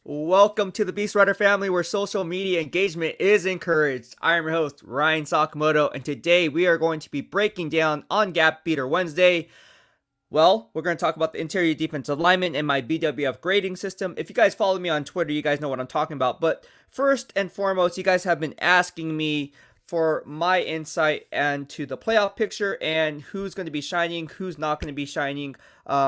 Welcome to the BEASTwriter family where social media engagement is encouraged. I am your host, Ryan Sakamoto, and today we are going to be breaking down on Gap Beater Wednesday. Well, we're going to talk about the interior defensive lineman and my BWF grading system. If you guys follow me on Twitter, you guys know what I'm talking about. But first and foremost, you guys have been asking me for my insight into the playoff picture and who's going to be shining, who's not going to be shining,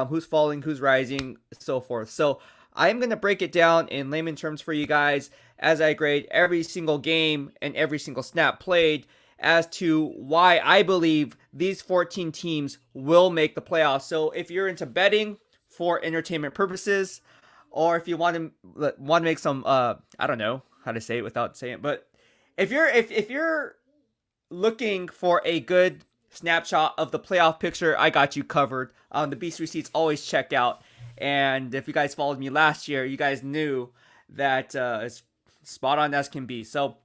who's falling, who's rising, so forth. So I'm going to break it down in layman terms for you guys as I grade every single game and every single snap played as to why I believe these 14 teams will make the playoffs. So if you're into betting for entertainment purposes, or if you want to make some I don't know how to say it without saying it, but if you're looking for a good snapshot of the playoff picture, I got you covered. The Beast receipts always check out. And if you guys followed me last year, you guys knew that it's spot on as can be. So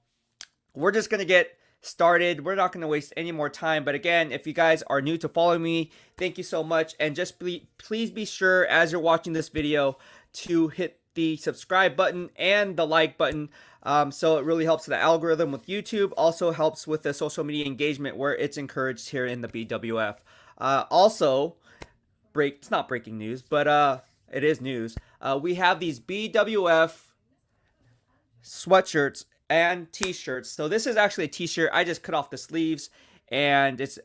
we're just going to get started. We're not going to waste any more time. But again, if you guys are new to following me, thank you so much. And just please be sure as you're watching this video to hit the subscribe button and the like button. So it really helps the algorithm with YouTube. Also helps with the social media engagement where it's encouraged here in the BWF. Also, it's not breaking news, but it is news. We have these BWF sweatshirts and t-shirts. So this is actually a t-shirt. I just cut off the sleeves, and it's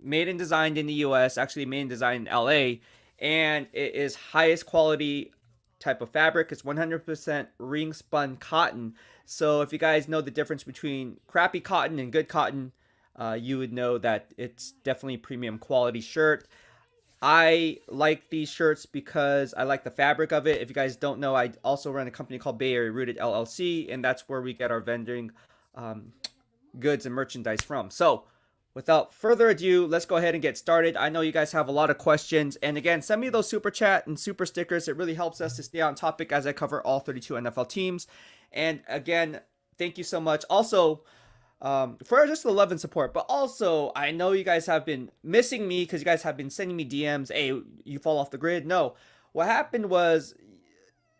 made and designed in the US, actually made and designed in LA, and it is highest quality type of fabric. It's 100% ring spun cotton. So if you guys know the difference between crappy cotton and good cotton, you would know that it's definitely premium quality shirt. I like these shirts because I like the fabric of it. If you guys don't know, I also run a company called Bay Area Rooted LLC, and that's where we get our vending goods and merchandise from. So without further ado, let's go ahead and get started. I know you guys have a lot of questions, and again, send me those super chat and super stickers. It really helps us to stay on topic as I cover all 32 NFL teams. And again, thank you so much. Also, for just the love and support, but also I know you guys have been missing me because you guys have been sending me DMs. Hey, you fall off the grid. No, what happened was,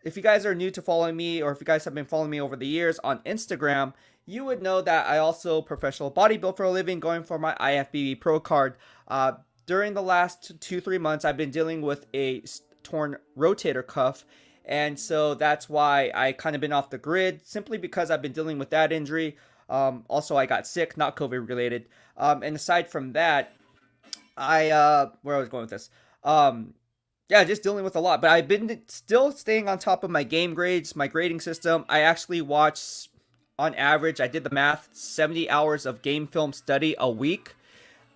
if you guys are new to following me, or if you guys have been following me over the years on Instagram, you would know that I also professional bodybuild for a living, going for my IFBB Pro card. During the last 2-3 months, I've been dealing with a torn rotator cuff. And so that's why I kind of been off the grid, simply because I've been dealing with that injury. Also, I got sick, not COVID related. And aside from that, where I was going with this, yeah, just dealing with a lot. But I've been still staying on top of my game grades, my grading system. I actually watch, on average, I did the math, 70 hours of game film study a week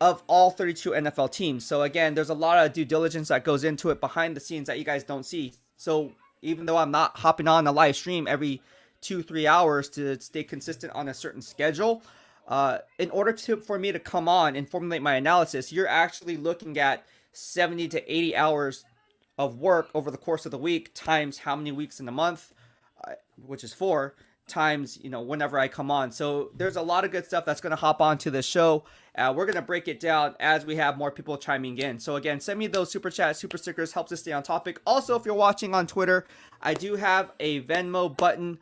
of all 32 NFL teams. So again, there's a lot of due diligence that goes into it behind the scenes that you guys don't see. So even though I'm not hopping on a live stream every 2-3 hours to stay consistent on a certain schedule, in order for me to come on and formulate my analysis, you're actually looking at 70 to 80 hours of work over the course of the week, times how many weeks in the month, which is 4, times whenever I come on. So there's a lot of good stuff that's going to hop onto the show. We're going to break it down as we have more people chiming in. So again, send me those super chats, super stickers, helps us stay on topic. Also, if you're watching on Twitter, I do have a Venmo button,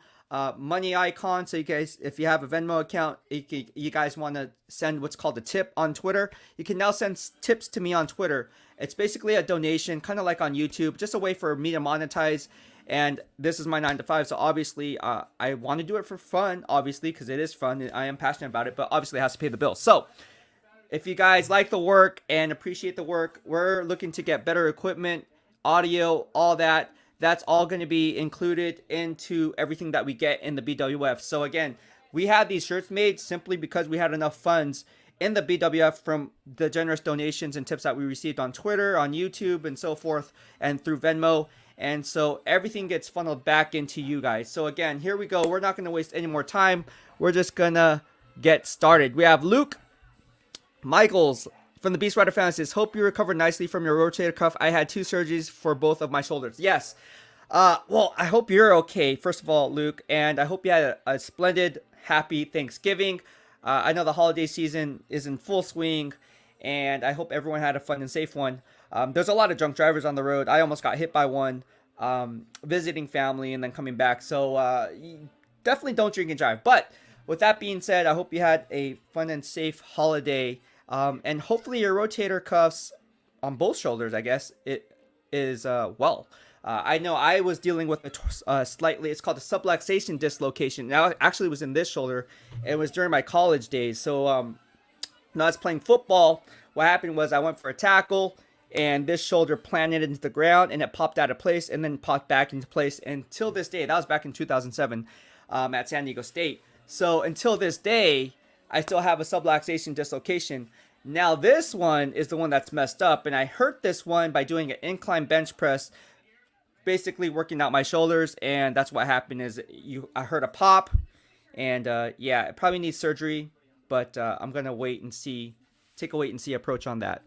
money icon. So you guys, if you have a Venmo account, you guys want to send what's called a tip on Twitter, you can now send tips to me on Twitter. It's basically a donation, kind of like on YouTube, just a way for me to monetize. And this is my 9 to 5, so obviously I want to do it for fun, obviously, because it is fun and I am passionate about it, but obviously it has to pay the bills. So if you guys like the work and appreciate the work, we're looking to get better equipment, audio, all that. That's all going to be included into everything that we get in the BWF. So again, we had these shirts made simply because we had enough funds in the BWF from the generous donations and tips that we received on Twitter, on YouTube, and so forth, and through Venmo. And so everything gets funneled back into you guys. So again, here we go. We're not going to waste any more time. We're just going to get started. We have Luke Michaels from the BEASTwriter fan says, hope you recovered nicely from your rotator cuff. I had 2 surgeries for both of my shoulders. Yes. Well, I hope you're okay, first of all, Luke. And I hope you had a splendid, happy Thanksgiving. I know the holiday season is in full swing, and I hope everyone had a fun and safe one. There's a lot of drunk drivers on the road. I almost got hit by one. visiting family, and then coming back. So definitely don't drink and drive. But with that being said, I hope you had a fun and safe holiday. And hopefully your rotator cuffs on both shoulders, I guess, it is well. I know I was dealing with a slightly, it's called a subluxation dislocation. Now, it actually was in this shoulder. It was during my college days. So when I was playing football, what happened was I went for a tackle, and this shoulder planted into the ground, and it popped out of place and then popped back into place until this day. That was back in 2007 at San Diego State. So until this day, I still have a subluxation dislocation. Now this one is the one that's messed up, and I hurt this one by doing an incline bench press, basically working out my shoulders, and that's what happened is I heard a pop, and yeah, it probably needs surgery, but I'm gonna take a wait and see approach on that.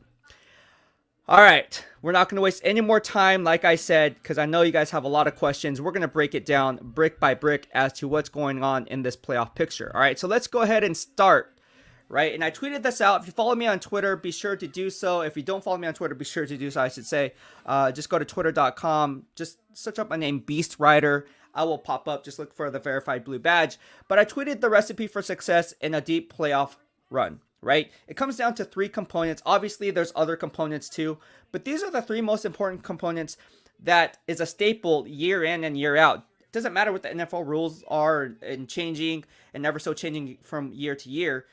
All right, we're not going to waste any more time, like I said, because I know you guys have a lot of questions. We're going to break it down brick by brick as to what's going on in this playoff picture. All right, so let's go ahead and start, right? And I tweeted this out. If you follow me on Twitter, be sure to do so. If you don't follow me on Twitter, be sure to do so, I should say. Just go to twitter.com. Just search up my name, BEASTwriter. I will pop up. Just look for the verified blue badge. But I tweeted the recipe for success in a deep playoff run. Right? It comes down to three components. Obviously, there's other components too, but these are the three most important components that is a staple year in and year out. It doesn't matter what the NFL rules are and changing and never so changing from year to year.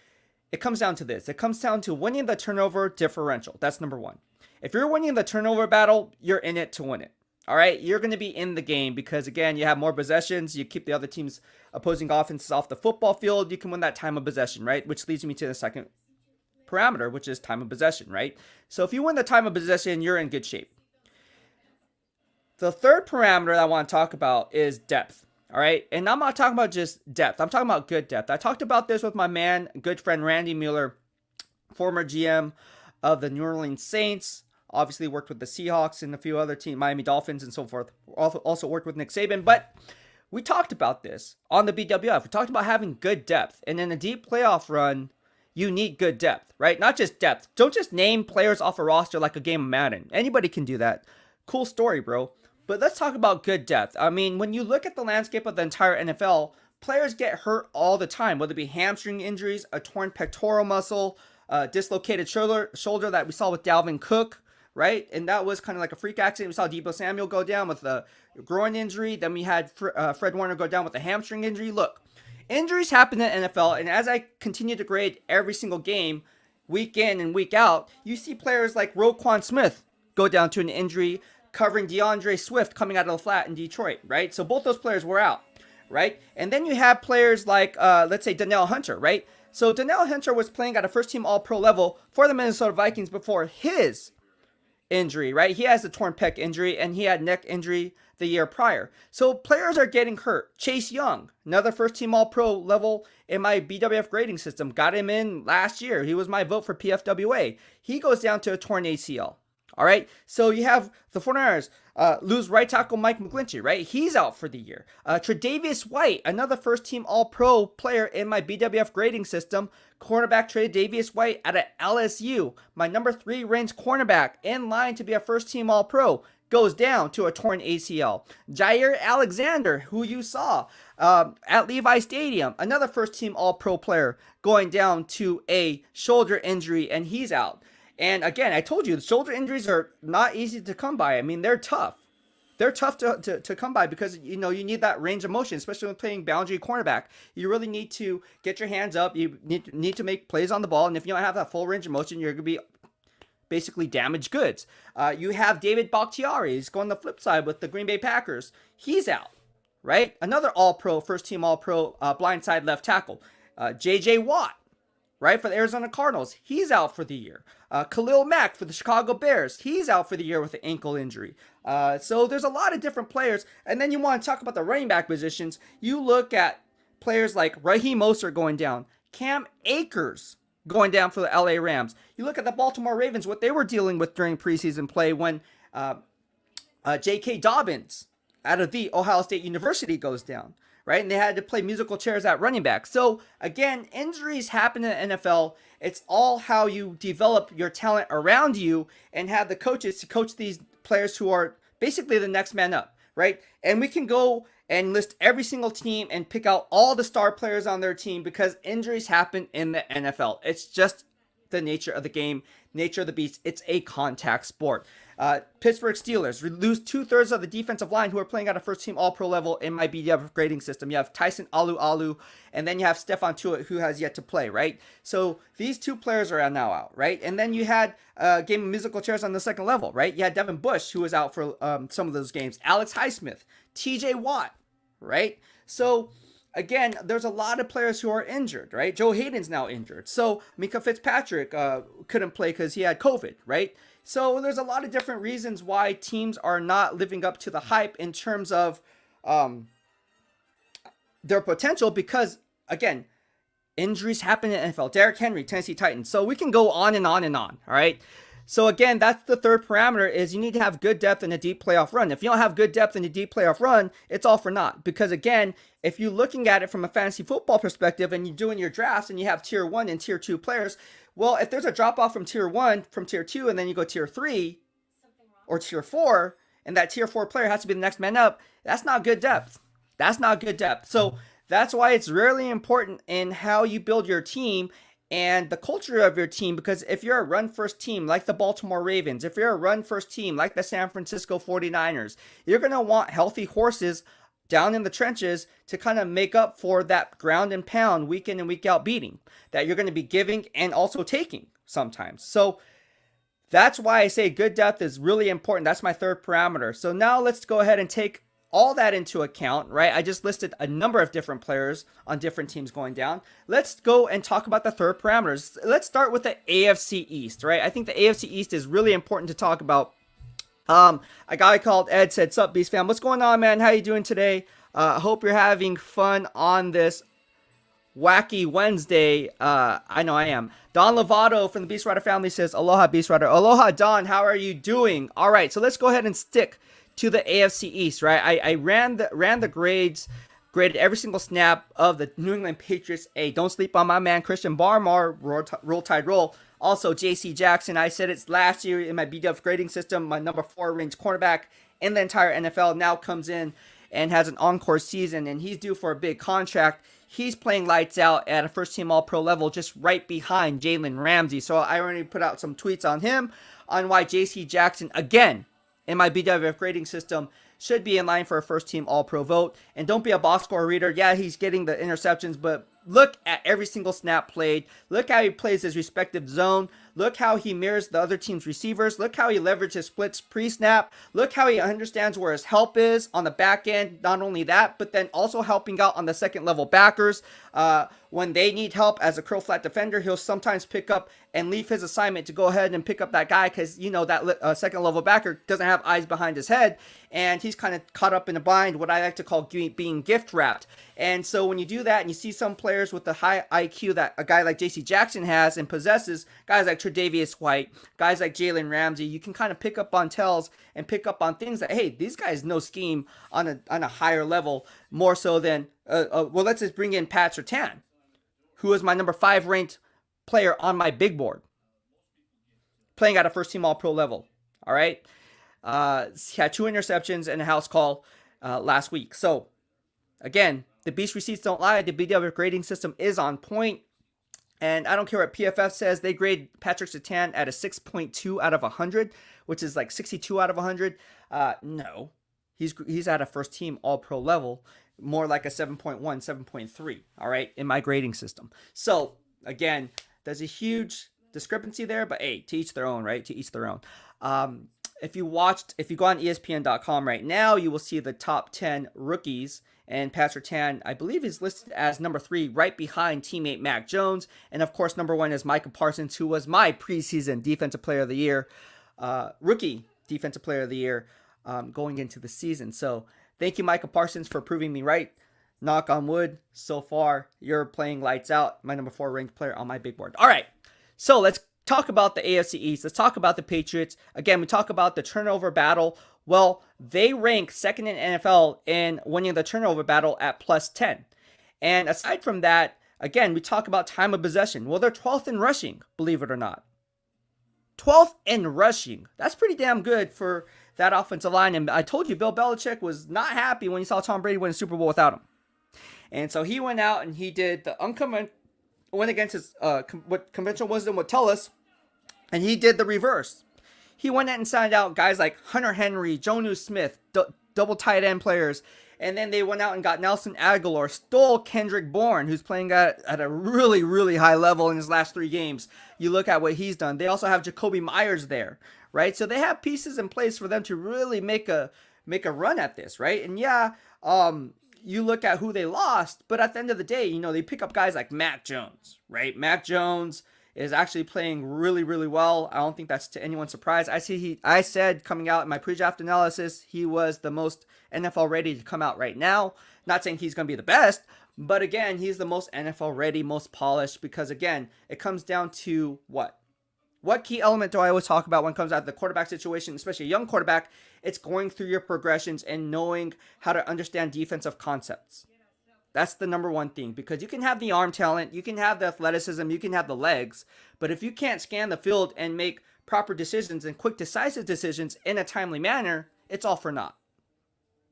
It comes down to this. It comes down to winning the turnover differential. That's number one. If you're winning the turnover battle, you're in it to win it. All right? You're going to be in the game because, again, you have more possessions. You keep the other team's opposing offenses off the football field. You can win that time of possession, right? Which leads me to the second parameter, which is time of possession, right? So if you win the time of possession, you're in good shape. The third parameter that I want to talk about is depth, all right? And I'm not talking about just depth. I'm talking about good depth. I talked about this with my good friend Randy Mueller, former GM of the New Orleans Saints, obviously worked with the Seahawks and a few other teams, Miami Dolphins and so forth. Also worked with Nick Saban, but we talked about this on the BWF. We talked about having good depth, and in a deep playoff run, you need good depth, right? Not just depth. Don't just name players off a roster like a game of Madden. Anybody can do that. Cool story, bro. But let's talk about good depth. I mean, when you look at the landscape of the entire NFL, players get hurt all the time, whether it be hamstring injuries, a torn pectoral muscle, dislocated shoulder that we saw with Dalvin Cook, right? And that was kind of like a freak accident. We saw Deebo Samuel go down with a groin injury. Then we had Fred Warner go down with a hamstring injury. Look, injuries happen in the NFL, and as I continue to grade every single game, week in and week out, you see players like Roquan Smith go down to an injury, covering DeAndre Swift coming out of the flat in Detroit, right? So both those players were out, right? And then you have players like, let's say, Danielle Hunter, right? So Danielle Hunter was playing at a first-team All-Pro level for the Minnesota Vikings before his injury, right? He has a torn pec injury, and he had neck injury the year prior. So players are getting hurt. Chase Young, another first-team All-Pro level in my BWF grading system, got him in last year. He was my vote for PFWA. He goes down to a torn ACL. All right, so you have the 49ers lose right tackle Mike McGlinchey, right? He's out for the year. Tre'Davious White, another first-team All-Pro player in my BWF grading system. Cornerback Tre'Davious White out of LSU, my number 3 ranked cornerback in line to be a first-team All-Pro, goes down to a torn ACL. Jair Alexander, who you saw at Levi Stadium, another first-team All-Pro player, going down to a shoulder injury, and he's out. And again, I told you, the shoulder injuries are not easy to come by. I mean, they're tough. They're tough to come by because, you know, you need that range of motion, especially when playing boundary cornerback. You really need to get your hands up. You need to make plays on the ball. And if you don't have that full range of motion, you're going to be basically damaged goods. You have David Bakhtiari. He's going the flip side with the Green Bay Packers. He's out, right? Another All-Pro, first-team All-Pro blindside left tackle. J.J. Watt, right, for the Arizona Cardinals. He's out for the year. Khalil Mack for the Chicago Bears. He's out for the year with an ankle injury. So there's a lot of different players. And then you want to talk about the running back positions. You look at players like Raheem Mostert going down. Cam Akers going down for the LA Rams. You look at the Baltimore Ravens, what they were dealing with during preseason play when J.K. Dobbins out of the Ohio State University goes down. Right? And they had to play musical chairs at running back. So, again, injuries happen in the NFL. It's all how you develop your talent around you and have the coaches to coach these players who are basically the next man up. right? And we can go and list every single team and pick out all the star players on their team because injuries happen in the NFL. It's just the nature of the game, nature of the beast. It's a contact sport. Pittsburgh Steelers lose 2/3 of the defensive line who are playing at a first team all pro level in my BWF grading system. You have Tyson Alu, and then you have Stephon Tuitt who has yet to play, right? So these two players are now out, right? And then you had a game of musical chairs on the second level, right? You had Devin Bush who was out for some of those games. Alex Highsmith, TJ Watt, right? So again, there's a lot of players who are injured, right? Joe Hayden's now injured. So Mika Fitzpatrick couldn't play because he had COVID, right? So there's a lot of different reasons why teams are not living up to the hype in terms of their potential because, again, injuries happen in the NFL. Derrick Henry, Tennessee Titans. So we can go on and on and on, all right? So again, that's the third parameter is you need to have good depth in a deep playoff run. If you don't have good depth in a deep playoff run, it's all for naught. Because again, if you're looking at it from a fantasy football perspective and you're doing your drafts and you have tier 1 and tier 2 players, well, if there's a drop off from tier 1, from tier 2, and then you go tier 3 or tier 4, and that tier 4 player has to be the next man up, that's not good depth. That's not good depth. So that's why it's really important in how you build your team and the culture of your team, because if you're a run first team like the Baltimore Ravens, if you're a run first team like the San Francisco 49ers, you're going to want healthy horses down in the trenches to kind of make up for that ground and pound week in and week out beating that you're going to be giving and also taking sometimes. So that's why I say good depth is really important. That's my third parameter. So now let's go ahead and take all that into account, right? I just listed a number of different players on different teams going down. Let's go and talk about the third parameters. Let's start with the AFC East, right? I think the AFC East is really important to talk about. A guy called Ed said, "Sup, Beast fam? What's going on, man? How you doing today? Hope you're having fun on this wacky Wednesday." I know I am. Don Lovato from the BEASTwriter family says, "Aloha, BEASTwriter." Aloha, Don. How are you doing? All right, so let's go ahead and stick to the AFC East, right? I ran the grades, graded every single snap of the New England Patriots. Hey, don't sleep on my man Christian Barmore. Roll Tide Roll. Also, J.C. Jackson. I said it's last year in my BWF grading system. My number 4 range cornerback in the entire NFL now comes in and has an encore season, and he's due for a big contract. He's playing lights out at a first-team All-Pro level, just right behind Jalen Ramsey. So I already put out some tweets on him on why J.C. Jackson, again, in my BWF grading system, should be in line for a first-team All-Pro vote. And don't be a box score reader. Yeah, he's getting the interceptions, but look at every single snap played. Look how he plays his respective zone. Look how he mirrors the other team's receivers. Look how he leverages splits pre-snap. Look how he understands where his help is on the back end. Not only that, but then also helping out on the second level backers. When they need help as a curl flat defender, he'll sometimes pick up and leave his assignment to go ahead and pick up that guy because, you know, that second level backer doesn't have eyes behind his head. And he's kind of caught up in a bind, what I like to call being gift wrapped. And so when you do that and you see some players with the high IQ that a guy like J.C. Jackson has and possesses, guys like Tre'Davious White, guys like Jalen Ramsey, you can kind of pick up on tells and pick up on things that, hey, these guys know scheme on a higher level, more so than, well, let's just bring in Pat Surtain, who is my number 5 ranked player on my big board, playing at a first team All-Pro level. All right. He had 2 interceptions and a house call last week. So again, the Beast receipts don't lie. The BWF grading system is on point. And I don't care what PFF says. They grade Patrick Surtain at a 6.2 out of 100, which is like 62 out of 100. No, he's at a first team All-Pro level, more like a 7.1, 7.3. All right, in my grading system. So again, there's a huge discrepancy there, but hey, to each their own, right? To each their own. If you go on ESPN.com right now, you will see the top 10 rookies. And Pat Surtain, I believe, is listed as number 3, right behind teammate Mac Jones. And of course, number 1 is Micah Parsons, who was my preseason Defensive Player of the Year, rookie Defensive Player of the Year going into the season. So thank you, Micah Parsons, for proving me right. Knock on wood. So far, you're playing lights out. My number 4 ranked player on my big board. All right, so let's talk about the AFC East. Let's talk about the Patriots. Again, we talk about the turnover battle. Well, they rank second in NFL in winning the turnover battle at plus 10. And aside from that, again, we talk about time of possession. Well, they're 12th in rushing, believe it or not. 12th in rushing. That's pretty damn good for that offensive line. And I told you, Bill Belichick was not happy when he saw Tom Brady win a Super Bowl without him. And so he went out and he did the went against his what conventional wisdom would tell us, and he did the reverse. He went out and signed out guys like Hunter Henry, Jonnu Smith, double tight end players. And then they went out and got Nelson Aguilar, stole Kendrick Bourne, who's playing at a really, really high level in his last 3 games. You look at what he's done. They also have Jacoby Myers there, right? So they have pieces in place for them to really make a run at this, right? And yeah, you look at who they lost, but at the end of the day, you know, they pick up guys like Mac Jones, right? Mac Jones is actually playing really, really well. I don't think that's to anyone's surprise. I said coming out in my pre-draft analysis, he was the most NFL ready to come out right now. Not saying he's going to be the best, but again, he's the most NFL ready, most polished, because again, it comes down to what? What key element do I always talk about when it comes out of the quarterback situation, especially a young quarterback? It's going through your progressions and knowing how to understand defensive concepts. That's the number one thing, because you can have the arm talent, you can have the athleticism, you can have the legs, but if you can't scan the field and make proper decisions and quick, decisive decisions in a timely manner, it's all for naught.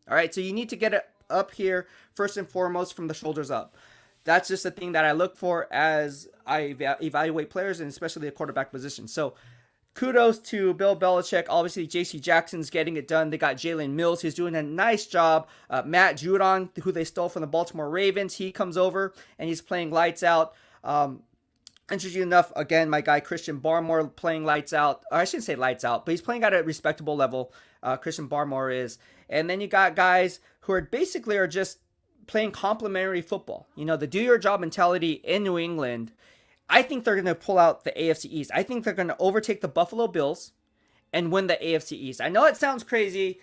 All right, so you need to get it up here first and foremost from the shoulders up. That's just the thing that I look for as I evaluate players, and especially the quarterback position. So kudos to Bill Belichick. Obviously, J.C. Jackson's getting it done. They got Jalen Mills, who's doing a nice job. Matt Judon, who they stole from the Baltimore Ravens, he comes over and he's playing lights out. Interesting enough, again, my guy Christian Barmore playing lights out. Or I shouldn't say lights out, but he's playing at a respectable level. Christian Barmore is. And then you got guys who are basically just playing complementary football. You know, the do your job mentality in New England. I think they're going to pull out the AFC East. I think they're going to overtake the Buffalo Bills and win the AFC East. I know it sounds crazy,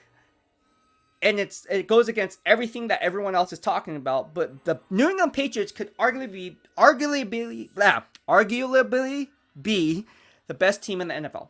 and it goes against everything that everyone else is talking about, but the New England Patriots could arguably be the best team in the NFL.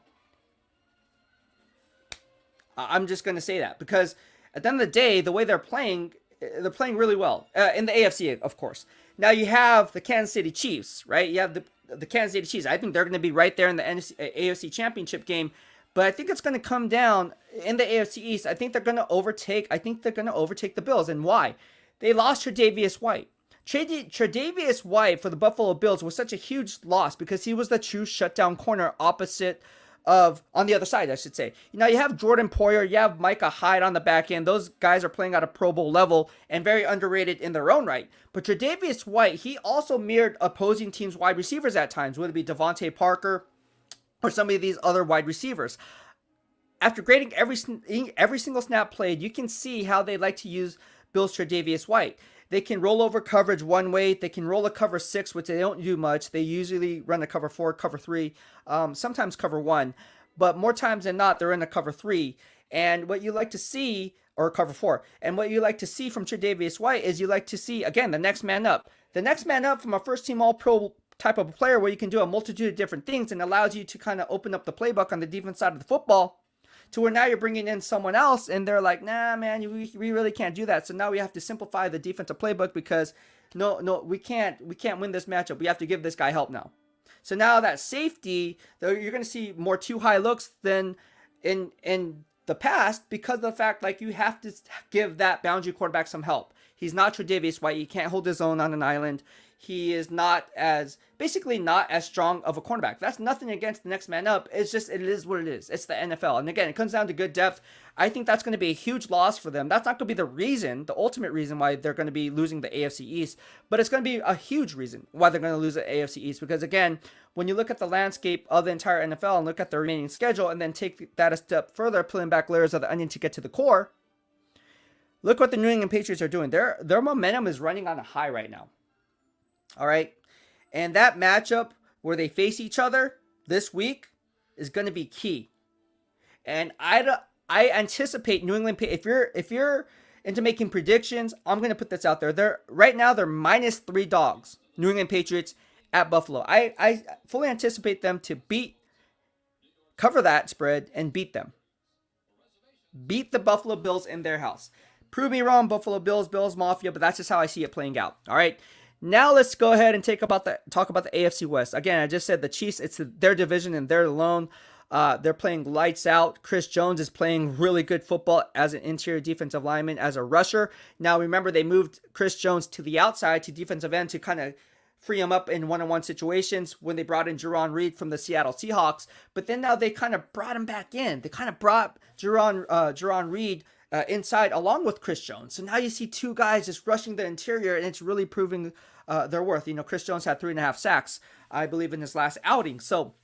I'm just going to say that, because at the end of the day, the way they're playing really well. In the AFC, of course. Now you have the Kansas City Chiefs, right? You have the Kansas City Chiefs. I think they're going to be right there in the AFC Championship game. But I think it's going to come down in the AFC East. I think they're going to overtake the Bills. And why? They lost Tre'Davious White. Tre'Davious White for the Buffalo Bills was such a huge loss because he was the true shutdown corner opposite on the other side, I should say. Now you have Jordan Poyer, you have Micah Hyde on the back end. Those guys are playing at a Pro Bowl level and very underrated in their own right. But Tre'Davious White, he also mirrored opposing teams' wide receivers at times, whether it be Devontae Parker or some of these other wide receivers. After grading every single snap played, you can see how they like to use Bill's Tre'Davious White. They can roll over coverage one way. They can roll a cover 6, which they don't do much. They usually run a cover 4, cover 3, sometimes cover 1. But more times than not, they're in a cover 3. And what you like to see, or cover 4, and what you like to see from Tre'Davious White is you like to see, again, the next man up. The next man up from a first-team All-Pro type of a player where you can do a multitude of different things and allows you to kind of open up the playbook on the defense side of the football, to where now you're bringing in someone else and they're like, nah, man, we really can't do that. So now we have to simplify the defensive playbook because no, we can't win this matchup. We have to give this guy help now. So now that safety, though, you're going to see more too high looks than in the past because of the fact like you have to give that boundary quarterback some help. He's not Tre'Davious White. He can't hold his own on an island. He is basically not as strong of a cornerback. That's nothing against the next man up. It's just, it is what it is. It's the NFL. And again, it comes down to good depth. I think that's going to be a huge loss for them. That's not going to be the ultimate reason why they're going to be losing the AFC East, but it's going to be a huge reason why they're going to lose the AFC East. Because again, when you look at the landscape of the entire NFL and look at the remaining schedule and then take that a step further, peeling back layers of the onion to get to the core, look what the New England Patriots are doing. Their momentum is running on a high right now. All right. And that matchup where they face each other this week is going to be key. And I anticipate New England, if you're into making predictions, I'm going to put this out there. Right now they're -3 dogs, New England Patriots at Buffalo. I fully anticipate them to cover that spread and beat them. Beat the Buffalo Bills in their house. Prove me wrong, Buffalo Bills Mafia, but that's just how I see it playing out. All right. Now let's go ahead and talk about the AFC West. Again, I just said the Chiefs, it's their division and they're alone. They're playing lights out. Chris Jones is playing really good football as an interior defensive lineman, as a rusher. Now, remember, they moved Chris Jones to the outside, to defensive end, to kind of free him up in one-on-one situations when they brought in Jerron Reed from the Seattle Seahawks. But then now they kind of brought him back in. They kind of brought Jerron Reed inside along with Chris Jones. So now you see two guys just rushing the interior, and it's really proving their worth. Chris Jones had 3.5 sacks, I believe, in his last outing. So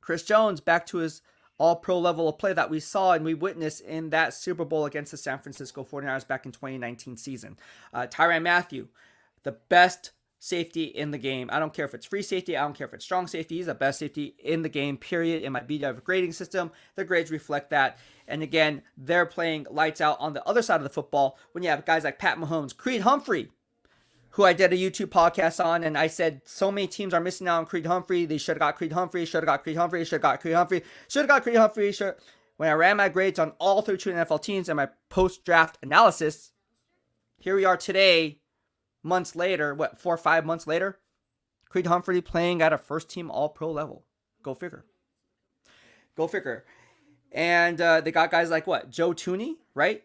Chris Jones back to his all-pro level of play that we saw and we witnessed in that Super Bowl against the San Francisco 49ers back in 2019 season. Tyrann Mathieu, the best safety in the game. I don't care if it's free safety. I don't care if it's strong safety. He's the best safety in the game, period. In my BWF grading system, the grades reflect that. And again, they're playing lights out on the other side of the football when you have guys like Pat Mahomes, Creed Humphrey, who I did a YouTube podcast on, and I said so many teams are missing out on Creed Humphrey. They should have got Creed Humphrey, should have got Creed Humphrey, should have got Creed Humphrey, should have got Creed Humphrey. When I ran my grades on all 32 NFL teams and my post-draft analysis, here we are today, months later, 4 or 5 months later, Creed Humphrey playing at a first-team All-Pro level. Go figure. Go figure. And they got guys like Joe Tooney, right?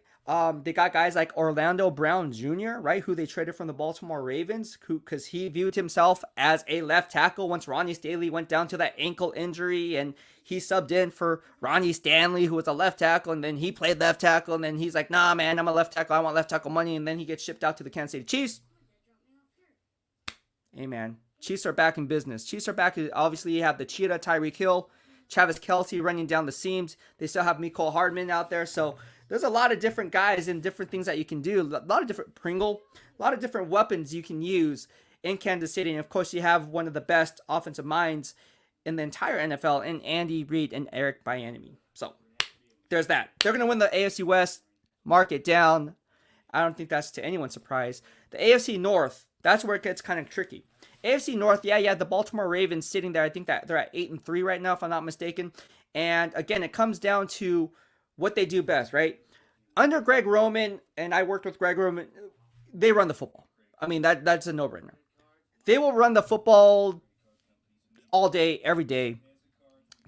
They got guys like Orlando Brown Jr., right, who they traded from the Baltimore Ravens, because he viewed himself as a left tackle once Ronnie Stanley went down to that ankle injury, and he subbed in for Ronnie Stanley, who was a left tackle, and then he played left tackle, and then he's like, nah, man, I'm a left tackle. I want left tackle money, and then he gets shipped out to the Kansas City Chiefs. Hey, man, Chiefs are back in business. Chiefs are back. Obviously, you have the Cheetah, Tyreek Hill, Travis Kelce running down the seams. They still have Mecole Hardman out there, so there's a lot of different guys and different things that you can do. A lot of different Pringle, a lot of different weapons you can use in Kansas City. And of course, you have one of the best offensive minds in the entire NFL in Andy Reid and Eric Bieniemy. So there's that. They're going to win the AFC West, mark it down. I don't think that's to anyone's surprise. The AFC North, that's where it gets kind of tricky. AFC North, yeah, the Baltimore Ravens sitting there. I think that they're at 8-3 right now, if I'm not mistaken. And again, it comes down to what they do best, right? Under Greg Roman, and I worked with Greg Roman, they run the football. I mean, that's a no-brainer. They will run the football all day, every day.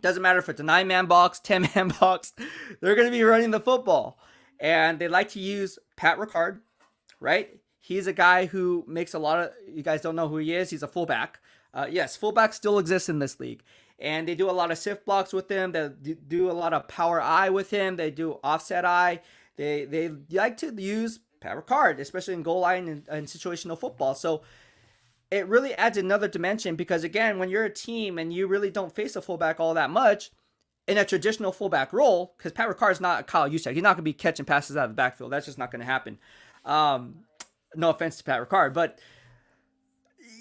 Doesn't matter if it's a 9-man box, 10-man box. They're going to be running the football. And they like to use Pat Ricard, right? He's a guy who makes a lot of, you guys don't know who he is. He's a fullback. Yes, fullback still exists in this league. And they do a lot of sift blocks with him. They do a lot of power eye with him. They do offset eye. They like to use Pat Ricard, especially in goal line and situational football. So it really adds another dimension because, again, when you're a team and you really don't face a fullback all that much in a traditional fullback role, because Pat Ricard's not a Kyle Juszczyk. He's not going to be catching passes out of the backfield. That's just not going to happen. No offense to Pat Ricard, but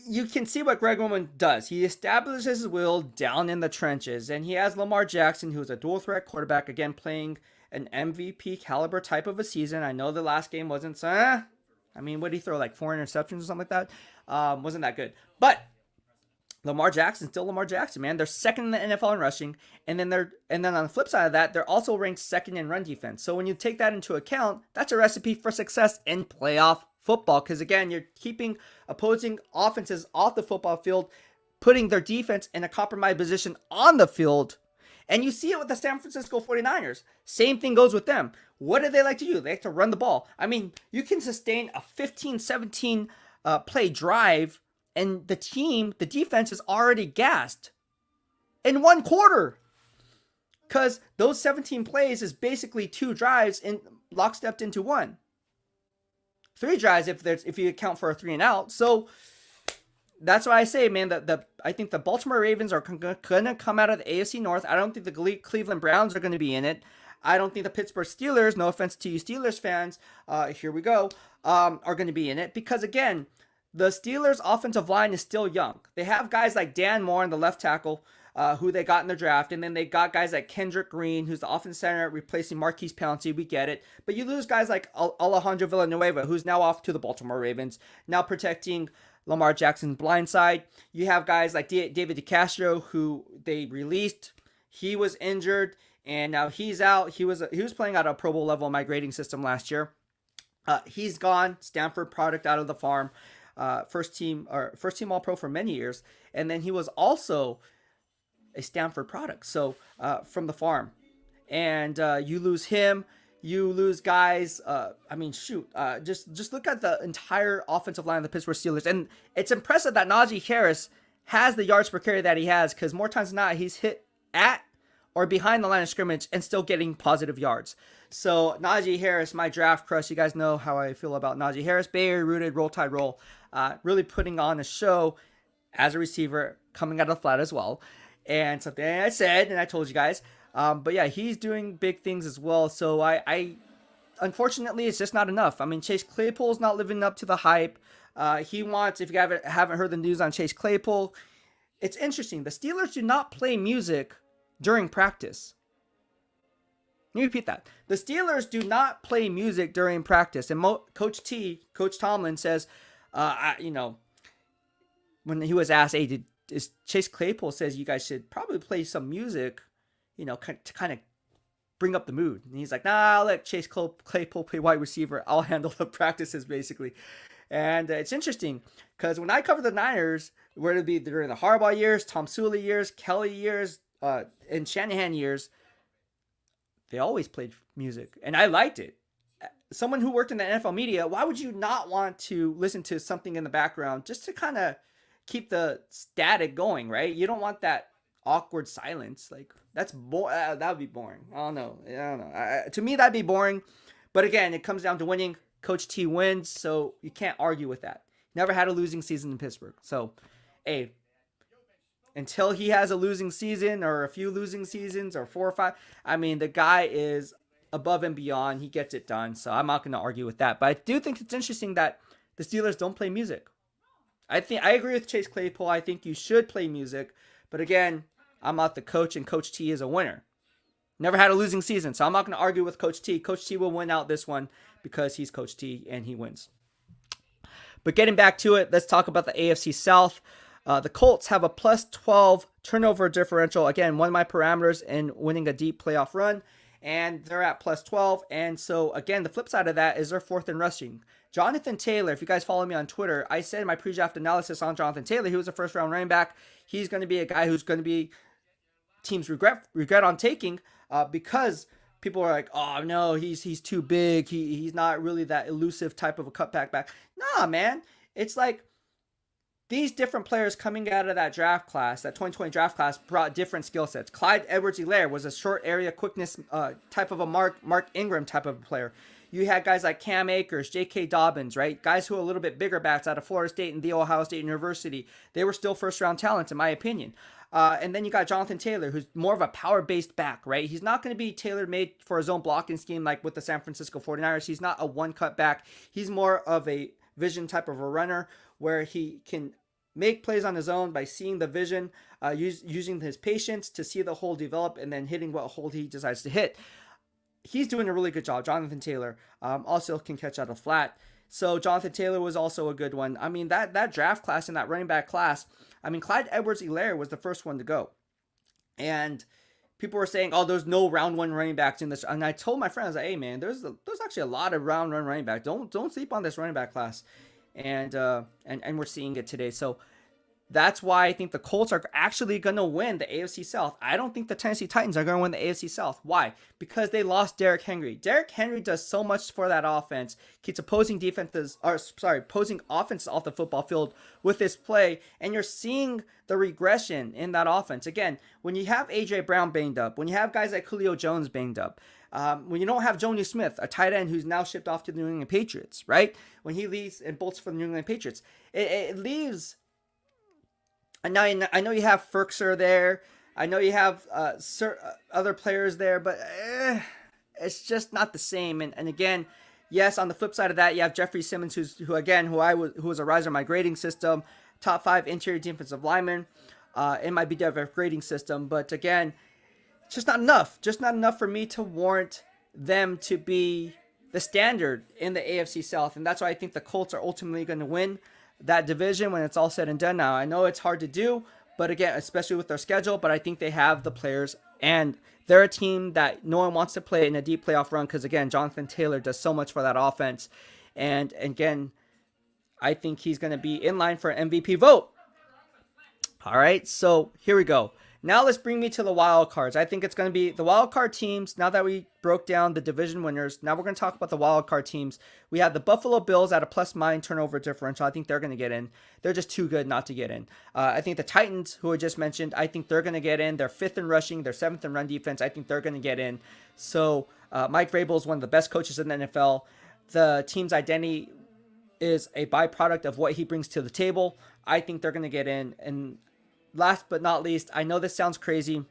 you can see what Greg Roman does. He establishes his will down in the trenches, and he has Lamar Jackson, who's a dual threat quarterback, again, playing an MVP caliber type of a season. I know the last game wasn't, I mean, what did he throw, like 4 interceptions or something like that? Wasn't that good. But Lamar Jackson's still Lamar Jackson, man. They're second in the NFL in rushing, and then on the flip side of that, they're also ranked second in run defense. So when you take that into account, that's a recipe for success in playoff football, because again, you're keeping opposing offenses off the football field, putting their defense in a compromised position on the field. And you see it with the San Francisco 49ers. Same thing goes with them. What do they like to do? They like to run the ball. I mean, you can sustain a 15-17 play drive, and the defense is already gassed in one quarter, because those 17 plays is basically 2 drives in lockstepped into one. 3 drives if you account for a 3 and out. So that's why I say, man, I think the Baltimore Ravens are going to come out of the AFC North. I don't think the Cleveland Browns are going to be in it. I don't think the Pittsburgh Steelers, no offense to you Steelers fans, here we go, are going to be in it. Because again, the Steelers' offensive line is still young. They have guys like Dan Moore in the left tackle, who they got in the draft. And then they got guys like Kendrick Green, who's the offensive center, replacing Marquise Pouncey. We get it. But you lose guys like Alejandro Villanueva, who's now off to the Baltimore Ravens, now protecting Lamar Jackson's blind side. You have guys like David DeCastro, who they released. He was injured, and now he's out. He was playing at a Pro Bowl level in my grading system last year. He's gone. Stanford product out of the farm. First team All Pro for many years. And then he was also a Stanford product. So from the farm, and you lose him. You lose guys. I mean, shoot. Just look at the entire offensive line of the Pittsburgh Steelers, and it's impressive that Najee Harris has the yards per carry that he has, because more times than not, he's hit at or behind the line of scrimmage and still getting positive yards. So Najee Harris, my draft crush. You guys know how I feel about Najee Harris. Bay Area rooted, roll tide roll. Really putting on a show as a receiver, coming out of the flat as well. And something I said, and I told you guys. But yeah, he's doing big things as well. So I unfortunately, it's just not enough. I mean, Chase Claypool's not living up to the hype. He wants, if you haven't heard the news on Chase Claypool, it's interesting. The Steelers do not play music during practice. Let me repeat that. The Steelers do not play music during practice. And Coach Tomlin says, when he was asked, hey, is Chase Claypool says you guys should probably play some music, to kind of bring up the mood. And he's like, nah, I'll let Chase Claypool play wide receiver. I'll handle the practices, basically. And it's interesting because when I cover the Niners, whether it be during the Harbaugh years, Tom Sula years, Kelly years, and Shanahan years, they always played music. And I liked it. Someone who worked in the NFL media, why would you not want to listen to something in the background just to kind of keep the static going, right? You don't want that awkward silence. Like, that's that would be boring. I don't know. To me, that'd be boring. But again, it comes down to winning. Coach T wins, so you can't argue with that. Never had a losing season in Pittsburgh. So, hey, until he has a losing season or a few losing seasons or 4 or 5, I mean, the guy is above and beyond. He gets it done. So I'm not going to argue with that. But I do think it's interesting that the Steelers don't play music. I agree with Chase Claypool. I think you should play music. But again, I'm not the coach, and Coach T is a winner. Never had a losing season, so I'm not going to argue with Coach T. Coach T will win out this one because he's Coach T and he wins. But getting back to it, let's talk about the AFC South. The Colts have a plus 12 turnover differential. Again, one of my parameters in winning a deep playoff run, and they're at plus 12. And so, again, the flip side of that is they're fourth in rushing. Jonathan Taylor, if you guys follow me on Twitter, I said in my pre-draft analysis on Jonathan Taylor, he was a first-round running back. He's going to be a guy who's going to be teams regret on taking because people are like, oh no, he's too big. He's not really that elusive type of a cutback back. Nah, man. It's like these different players coming out of that draft class, that 2020 draft class, brought different skill sets. Clyde Edwards-Helaire was a short area quickness type of a Mark Ingram type of a player. You had guys like Cam Akers, J.K. Dobbins, right? Guys who are a little bit bigger backs out of Florida State and the Ohio State University. They were still first-round talents, in my opinion. And then you got Jonathan Taylor, who's more of a power-based back, right? He's not going to be tailor-made for his own blocking scheme like with the San Francisco 49ers. He's not a one-cut back. He's more of a vision type of a runner where he can make plays on his own by seeing the vision, using his patience to see the hole develop, and then hitting what hole he decides to hit. He's doing a really good job. Jonathan Taylor also can catch out of flat. So Jonathan Taylor was also a good one. I mean, that draft class and that running back class, I mean, Clyde Edwards-Helaire was the first one to go. And people were saying, oh, there's no round one running backs in this. And I told my friends, hey, man, there's actually a lot of round one running backs. Don't sleep on this running back class. And we're seeing it today. So that's why I think the Colts are actually going to win the AFC South. I don't think the Tennessee Titans are going to win the AFC South. Why? Because they lost Derrick Henry. Derrick Henry does so much for that offense. Keeps opposing offenses off the football field with his play. And you're seeing the regression in that offense. Again, when you have A.J. Brown banged up, when you have guys like Julio Jones banged up, when you don't have Jonnu Smith, a tight end who's now shipped off to the New England Patriots, right? When he leaves and bolts for the New England Patriots, it leaves... And now I know you have Ferkser there. I know you have other players there, but it's just not the same. And again, yes, on the flip side of that, you have Jeffrey Simmons, who was a riser in my grading system, top 5 interior defensive lineman in my BWF grading system. But again, it's just not enough. Just not enough for me to warrant them to be the standard in the AFC South. And that's why I think the Colts are ultimately going to win that division when it's all said and done. Now, I know it's hard to do, but again, especially with their schedule, but I think they have the players, and they're a team that no one wants to play in a deep playoff run because, again, Jonathan Taylor does so much for that offense. And again, I think he's going to be in line for an MVP vote. All right, so here we go. Now let's bring me to the wild cards. I think it's going to be the wild card teams. Now that we broke down the division winners, now we're going to talk about the wild card teams. We have the Buffalo Bills at a +9 turnover differential. I think they're going to get in. They're just too good not to get in. I think the Titans, who I just mentioned, I think they're going to get in. They're 5th in rushing. They're 7th in run defense. I think they're going to get in. So Mike Vrabel is one of the best coaches in the NFL. The team's identity is a byproduct of what he brings to the table. I think they're going to get in. And last but not least, I know this sounds crazy,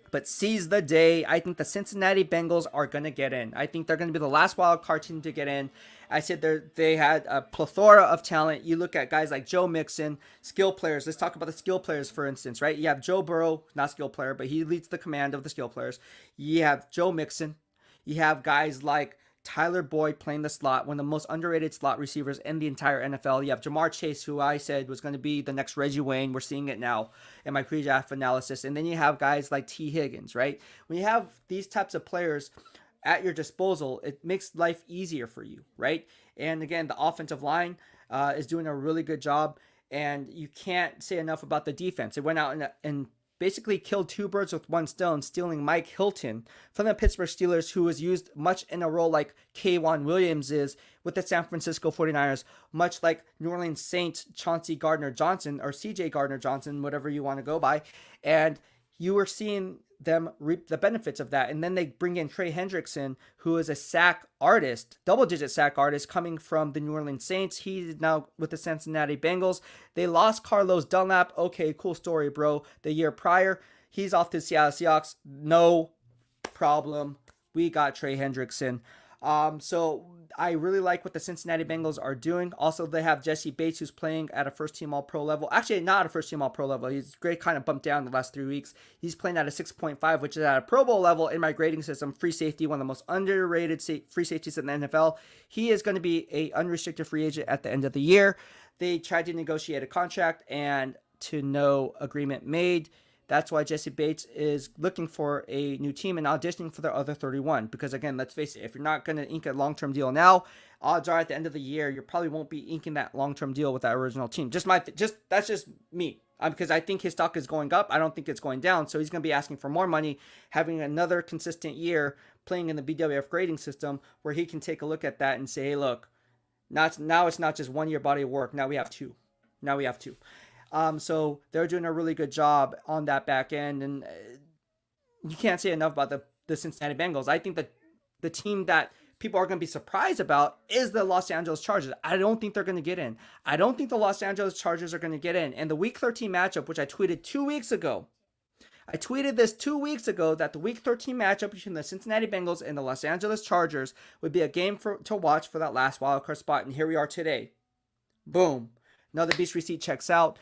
but seize the day. I think the Cincinnati Bengals are going to get in. I think they're going to be the last wild card team to get in. I said they had a plethora of talent. You look at guys like Joe Mixon, skill players. Let's talk about the skill players, for instance, right? You have Joe Burrow, not skill player, but he leads the command of the skill players. You have Joe Mixon. You have guys like Tyler Boyd playing the slot, one of the most underrated slot receivers in the entire NFL. You have Jamar Chase, who I said was going to be the next Reggie Wayne. We're seeing it now in my pre-draft analysis. And then you have guys like T. Higgins, right? When you have these types of players at your disposal, it makes life easier for you, right? And again, the offensive line is doing a really good job. And you can't say enough about the defense. It went out and basically killed 2 birds with 1 stone, stealing Mike Hilton from the Pittsburgh Steelers, who was used much in a role like K'Wan Williams is with the San Francisco 49ers, much like New Orleans Saints Chauncey Gardner-Johnson, or CJ Gardner-Johnson, whatever you want to go by. And you were seeing them reap the benefits of that. And then they bring in Trey Hendrickson, who is a sack artist, double-digit sack artist, coming from the New Orleans Saints. He's now with the Cincinnati Bengals. They lost Carlos Dunlap. Okay, cool story, bro. The year prior, he's off to Seattle Seahawks. No problem. We got Trey Hendrickson. So I really like what the Cincinnati Bengals are doing. Also, they have Jesse Bates, who's playing at a first-team All-Pro level. Actually, not a first-team All-Pro level. He's great, kind of bumped down the last 3 weeks. He's playing at a 6.5, which is at a Pro Bowl level in my grading system. Free safety, one of the most underrated free safeties in the NFL. He is going to be an unrestricted free agent at the end of the year. They tried to negotiate a contract, and to no agreement made. That's why Jesse Bates is looking for a new team and auditioning for the other 31. Because again, let's face it, if you're not going to ink a long-term deal now, odds are at the end of the year, you probably won't be inking that long-term deal with that original team. That's just me. Because I think his stock is going up. I don't think it's going down. So he's going to be asking for more money, having another consistent year playing in the BWF grading system where he can take a look at that and say, hey, look, now it's not just 1 year body of work. Now we have 2. So they're doing a really good job on that back end. And you can't say enough about the Cincinnati Bengals. I think that the team that people are going to be surprised about is the Los Angeles Chargers. I don't think they're going to get in. I don't think the Los Angeles Chargers are going to get in. And the Week 13 matchup, which I tweeted 2 weeks ago, that the Week 13 matchup between the Cincinnati Bengals and the Los Angeles Chargers would be a game to watch for that last wildcard spot. And here we are today. Boom. Another beast receipt checks out.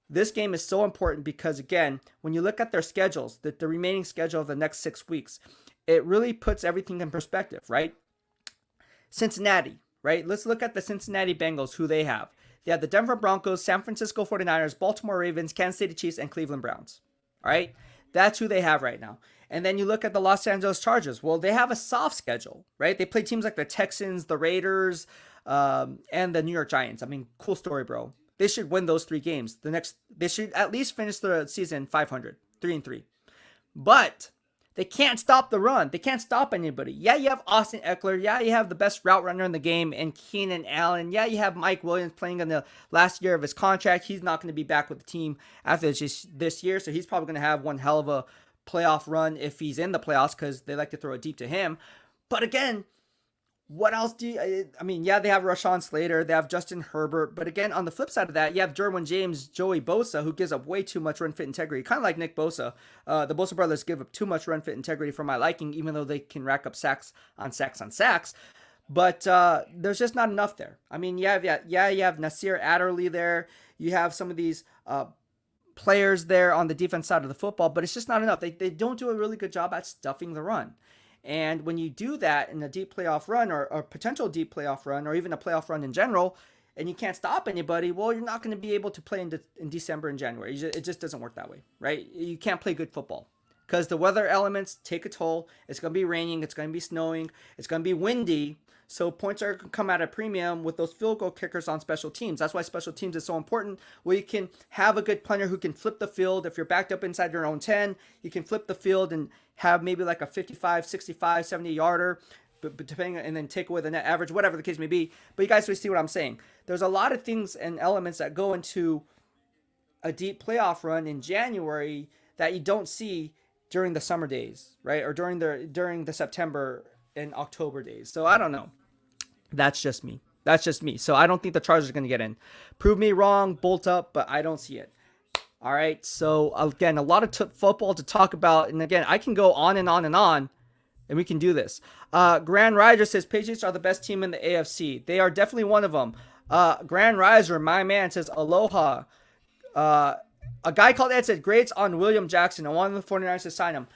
This game is so important because, again, when you look at their schedules, the remaining schedule of the next 6 weeks, it really puts everything in perspective, right? Cincinnati, right? Let's look at the Cincinnati Bengals, who they have. They have the Denver Broncos, San Francisco 49ers, Baltimore Ravens, Kansas City Chiefs, and Cleveland Browns. All right? That's who they have right now. And then you look at the Los Angeles Chargers. Well, they have a soft schedule, right? They play teams like the Texans, the Raiders, and the New York Giants. I mean, cool story, bro. They should win those 3 games. They should at least finish the season 500, 3-3. But they can't stop the run. They can't stop anybody. Yeah, you have Austin Eckler. Yeah, you have the best route runner in the game, and Keenan Allen. Yeah, you have Mike Williams playing in the last year of his contract. He's not going to be back with the team after this year, so he's probably going to have one hell of a playoff run if he's in the playoffs because they like to throw it deep to him. But again, what else yeah, they have Rashawn Slater, they have Justin Herbert, but again, on the flip side of that, you have Derwin James, Joey Bosa, who gives up way too much run fit integrity, kind of like Nick Bosa. The Bosa brothers give up too much run fit integrity for my liking, even though they can rack up sacks on sacks. But there's just not enough there. I mean, you have Nasir Adderley there, you have some of these players there on the defense side of the football, but it's just not enough. They don't do a really good job at stuffing the run. And when you do that in a deep playoff run or a potential deep playoff run or even a playoff run in general, and you can't stop anybody, well, you're not going to be able to play in December and January. It just doesn't work that way, right? You can't play good football because the weather elements take a toll. It's going to be raining. It's going to be snowing. It's going to be windy. So points are going to come at a premium with those field goal kickers on special teams. That's why special teams is so important, where you can have a good punter who can flip the field. If you're backed up inside your own 10, you can flip the field and have maybe like a 55, 65, 70 yarder, but depending, and then take away the net average, whatever the case may be. But you guys will see what I'm saying. There's a lot of things and elements that go into a deep playoff run in January that you don't see during the summer days, right? Or during the September and October days. So I don't know. That's just me. So I don't think the Chargers are going to get in. Prove me wrong, bolt up, but I don't see it. All right. So again, a lot of football to talk about. And again, I can go on and on and on, and we can do this. Grand Riser says Patriots are the best team in the AFC. They are definitely one of them. Grand Riser, my man, says aloha. A guy called Ed said, grades on William Jackson. I wanted the 49ers to sign him.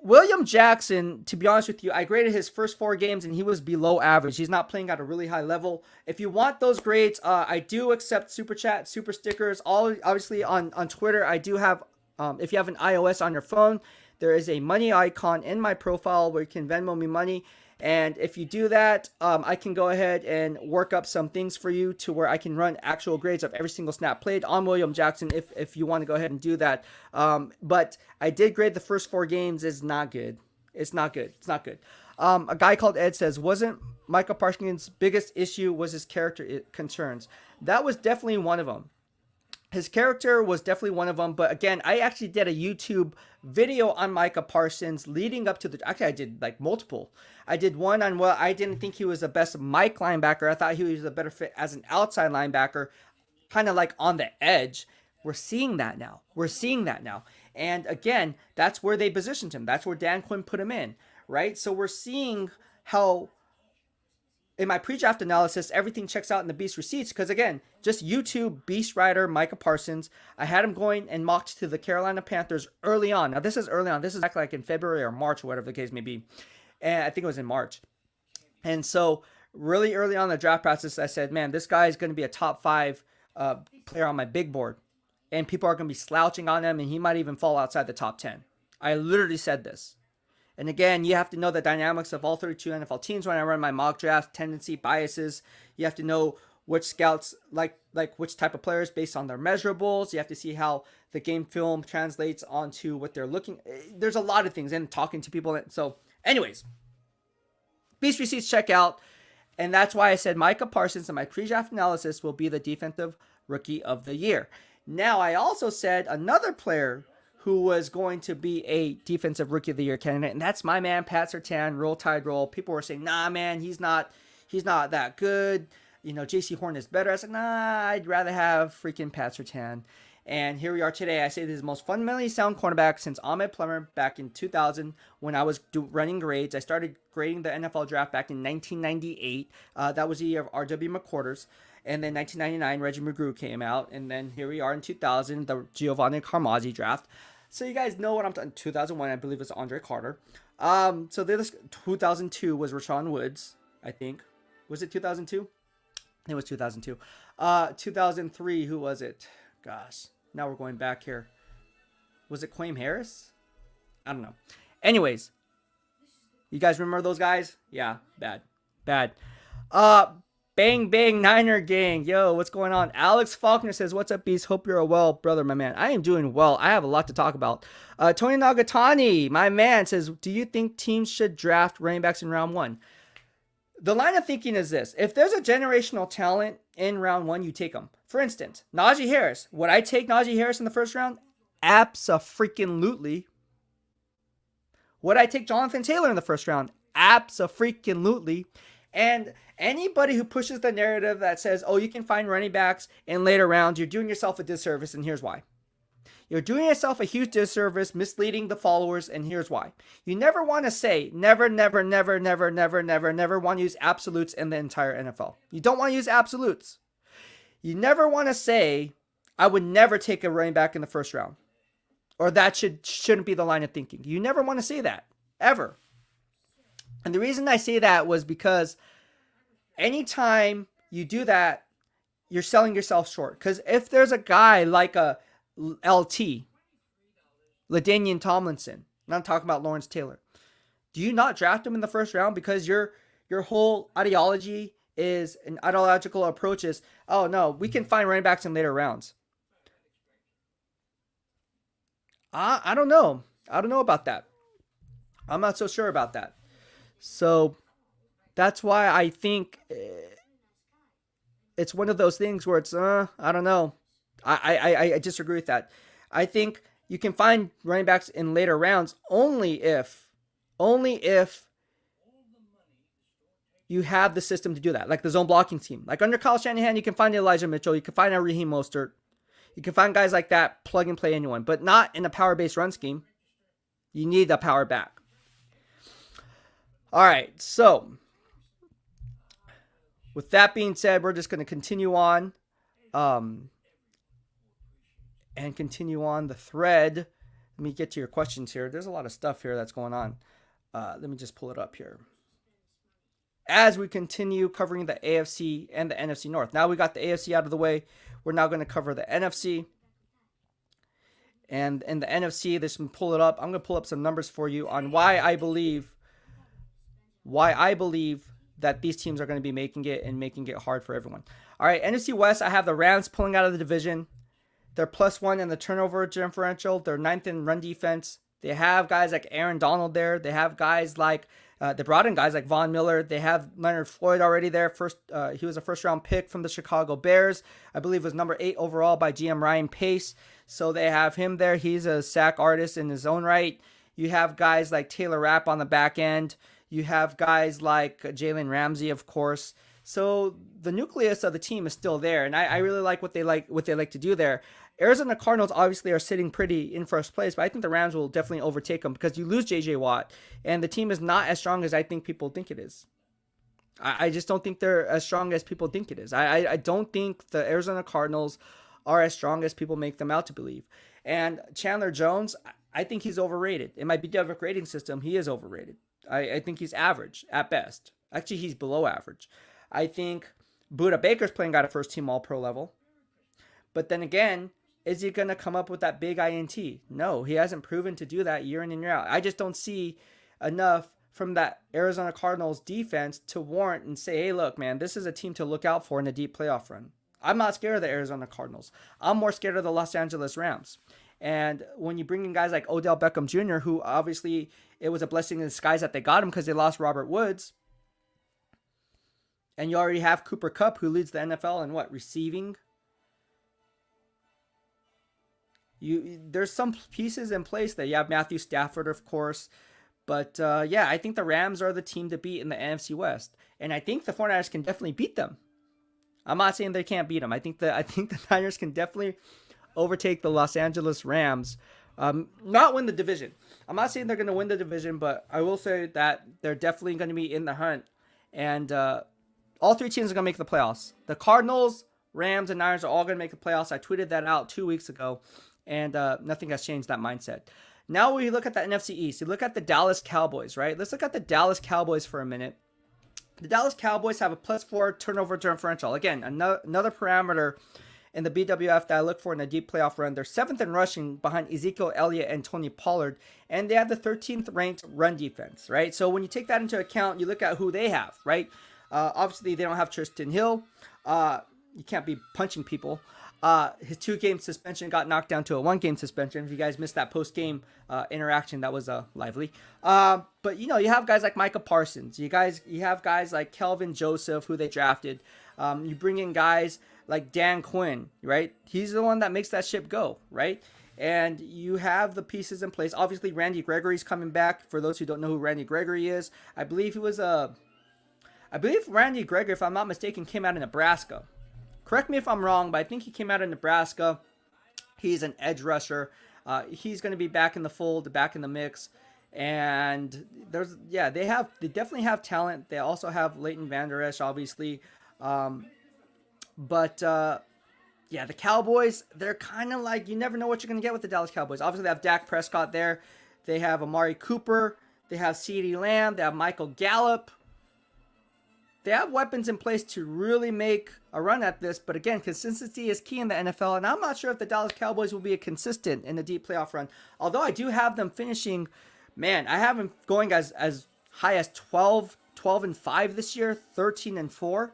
William Jackson, to be honest with you, I graded his first 4 games and he was below average. He's not playing at a really high level. If you want those grades, I do accept super chat, super stickers. All obviously on Twitter, I do have, if you have an iOS on your phone, there is a money icon in my profile where you can Venmo me money. And if you do that, I can go ahead and work up some things for you to where I can run actual grades of every single snap played on William Jackson if you want to go ahead and do that. But I did grade the first 4 games. It's not good. It's not good. A guy called Ed says, wasn't Micah Parsons' biggest issue was his character concerns? That was definitely one of them. His character was definitely one of them. But again, I actually did a YouTube video on Micah Parsons leading up to actually I did like multiple. I did one on, well, I didn't think he was the best Mike linebacker. I thought he was a better fit as an outside linebacker, kind of like on the edge. We're seeing that now. And again, that's where they positioned him. That's where Dan Quinn put him in, right? So we're seeing how, in my pre-draft analysis, everything checks out in the Beast receipts. Because again, just YouTube, BEASTwriter, Micah Parsons. I had him going and mocked to the Carolina Panthers early on. Now this is early on. This is like in February or March or whatever the case may be. And I think it was in March. And so really early on in the draft process, I said, man, this guy is going to be a top 5 player on my big board. And people are going to be slouching on him. And he might even fall outside the top 10. I literally said this. And again, you have to know the dynamics of all 32 NFL teams when I run my mock draft, tendency, biases. You have to know which scouts like which type of players based on their measurables. You have to see how the game film translates onto what they're looking. There's a lot of things and talking to people. So anyways, Beast receipts check out. And that's why I said Micah Parsons in my pre-draft analysis will be the defensive rookie of the year. Now, I also said another player who was going to be a defensive rookie of the year candidate, and that's my man Pat Surtain, Roll Tide Roll. People were saying, nah, man, he's not that good. You know, JC Horn is better. I said, nah, I'd rather have freaking Pat Surtain. And here we are today. I say this is the most fundamentally sound cornerback since Ahmed Plummer back in 2000 when I was running grades. I started grading the NFL draft back in 1998. That was the year of R.W. McQuarters. And then 1999, Reggie McGrew came out. And then here we are in 2000, the Giovanni Carmazzi draft. So you guys know what I'm talking. 2001, I believe, was Andre Carter. So this 2002 was Rashawn Woods, I think. Was it 2002? It was 2002. 2003, who was it? Gosh, now we're going back here. Was it Quaim Harris? I don't know. Anyways, you guys remember those guys? Yeah, bad. Bang Bang Niner Gang. Yo, what's going on? Alex Faulkner says, what's up, Beast? Hope you're well, brother, my man. I am doing well. I have a lot to talk about. Tony Nagatani, my man, says, do you think teams should draft running backs in round 1? The line of thinking is this. If there's a generational talent in round 1, you take them. For instance, Najee Harris. Would I take Najee Harris in the first round? Abso-freaking-lutely. Would I take Jonathan Taylor in the first round? Abso-freaking-lutely. And anybody who pushes the narrative that says, oh, you can find running backs in later rounds, you're doing yourself a disservice, and here's why. You're doing yourself a huge disservice, misleading the followers, and here's why. You never want to say, never want to use absolutes in the entire NFL. You don't want to use absolutes. You never want to say, I would never take a running back in the first round. Or that shouldn't be the line of thinking. You never want to say that, ever. And the reason I say that was because anytime you do that, you're selling yourself short. Because if there's a guy like a LT, LaDainian Tomlinson, and I'm talking about Lawrence Taylor, do you not draft him in the first round because you're your whole ideology is an ideological approach is, oh no, we can find running backs in later rounds. I don't know. I don't know about that. I'm not so sure about that. So that's why I think it's one of those things where it's I don't know. I disagree with that. I think you can find running backs in later rounds only if you have the system to do that, like the zone blocking team. Like under Kyle Shanahan, you can find Elijah Mitchell, you can find a Raheem Mostert, you can find guys like that, plug and play anyone, but not in a power based run scheme. You need a power back. All right, so with that being said, we're just going to continue on and continue on the thread. Let me get to your questions here. There's a lot of stuff here that's going on. Let me just pull it up here. As we continue covering the AFC and the NFC North. Now we got the AFC out of the way. We're now going to cover the NFC. And in the NFC, this one, pull it up. I'm going to pull up some numbers for you on why I believe that these teams are going to be making it hard for everyone. All right, NFC West, I have the Rams pulling out of the division. They're +1 in the turnover differential. They're 9th in run defense. They have guys like Aaron Donald there. They have guys like they brought in guys like Von Miller. They have Leonard Floyd already there. He was a first-round pick from the Chicago Bears. I believe was number 8 overall by GM Ryan Pace. So they have him there. He's a sack artist in his own right. You have guys like Taylor Rapp on the back end. You have guys like Jalen Ramsey, of course. So the nucleus of the team is still there, and I really like what they like to do there. Arizona Cardinals obviously are sitting pretty in first place, but I think the Rams will definitely overtake them because you lose J.J. Watt, and the team is not as strong as I think people think it is. I just don't think they're as strong as people think it is. I don't think the Arizona Cardinals are as strong as people make them out to believe. And Chandler Jones, I think he's overrated. In my BWF rating system, he is overrated. I think he's average at best. Actually, he's below average. I think Budda Baker's playing at a first-team All-Pro level. But then again, is he going to come up with that big INT? No, he hasn't proven to do that year in and year out. I just don't see enough from that Arizona Cardinals defense to warrant and say, hey, look, man, this is a team to look out for in a deep playoff run. I'm not scared of the Arizona Cardinals. I'm more scared of the Los Angeles Rams. And when you bring in guys like Odell Beckham Jr., who obviously it was a blessing in disguise that they got him because they lost Robert Woods. And you already have Cooper Kupp, who leads the NFL in receiving. There's some pieces in place there. You have Matthew Stafford, of course. But yeah, I think the Rams are the team to beat in the NFC West. And I think the 49ers can definitely beat them. I'm not saying they can't beat them. I think the Niners can definitely overtake the Los Angeles Rams. Not win the division. I'm not saying they're going to win the division, but I will say that they're definitely going to be in the hunt. And all three teams are going to make the playoffs. The Cardinals, Rams, and Niners are all going to make the playoffs. I tweeted that out 2 weeks ago, and nothing has changed that mindset. Now we look at the NFC East. You look at the Dallas Cowboys, right? Let's look at the Dallas Cowboys for a minute. The Dallas Cowboys have a +4 turnover differential. Again, another parameter in the BWF that I look for in a deep playoff run. They're 7th in rushing behind Ezekiel Elliott and Tony Pollard, and they have the 13th ranked run defense, right? So when you take that into account, you look at who they have, right? Obviously, they don't have Tristan Hill. You can't be punching people. His 2-game suspension got knocked down to a 1-game suspension. If you guys missed that post-game interaction, that was lively. But you have guys like Micah Parsons. You have guys like Kelvin Joseph, who they drafted. You bring in guys like Dan Quinn, right? He's the one that makes that ship go, right? And you have the pieces in place. Obviously, Randy Gregory's coming back. For those who don't know who Randy Gregory is, I believe Randy Gregory, if I'm not mistaken, came out of Nebraska. Correct me if I'm wrong, but I think he came out of Nebraska. He's an edge rusher. He's going to be back in the fold, back in the mix. And they definitely have talent. They also have Leighton Vander Esch, obviously. But the Cowboys, they're kind of like, you never know what you're going to get with the Dallas Cowboys. Obviously, they have Dak Prescott there. They have Amari Cooper. They have CeeDee Lamb. They have Michael Gallup. They have weapons in place to really make a run at this. But again, consistency is key in the NFL. And I'm not sure if the Dallas Cowboys will be a consistent in a deep playoff run. Although I do have them finishing, I have them going as high as 12 12-5 this year, 13-4.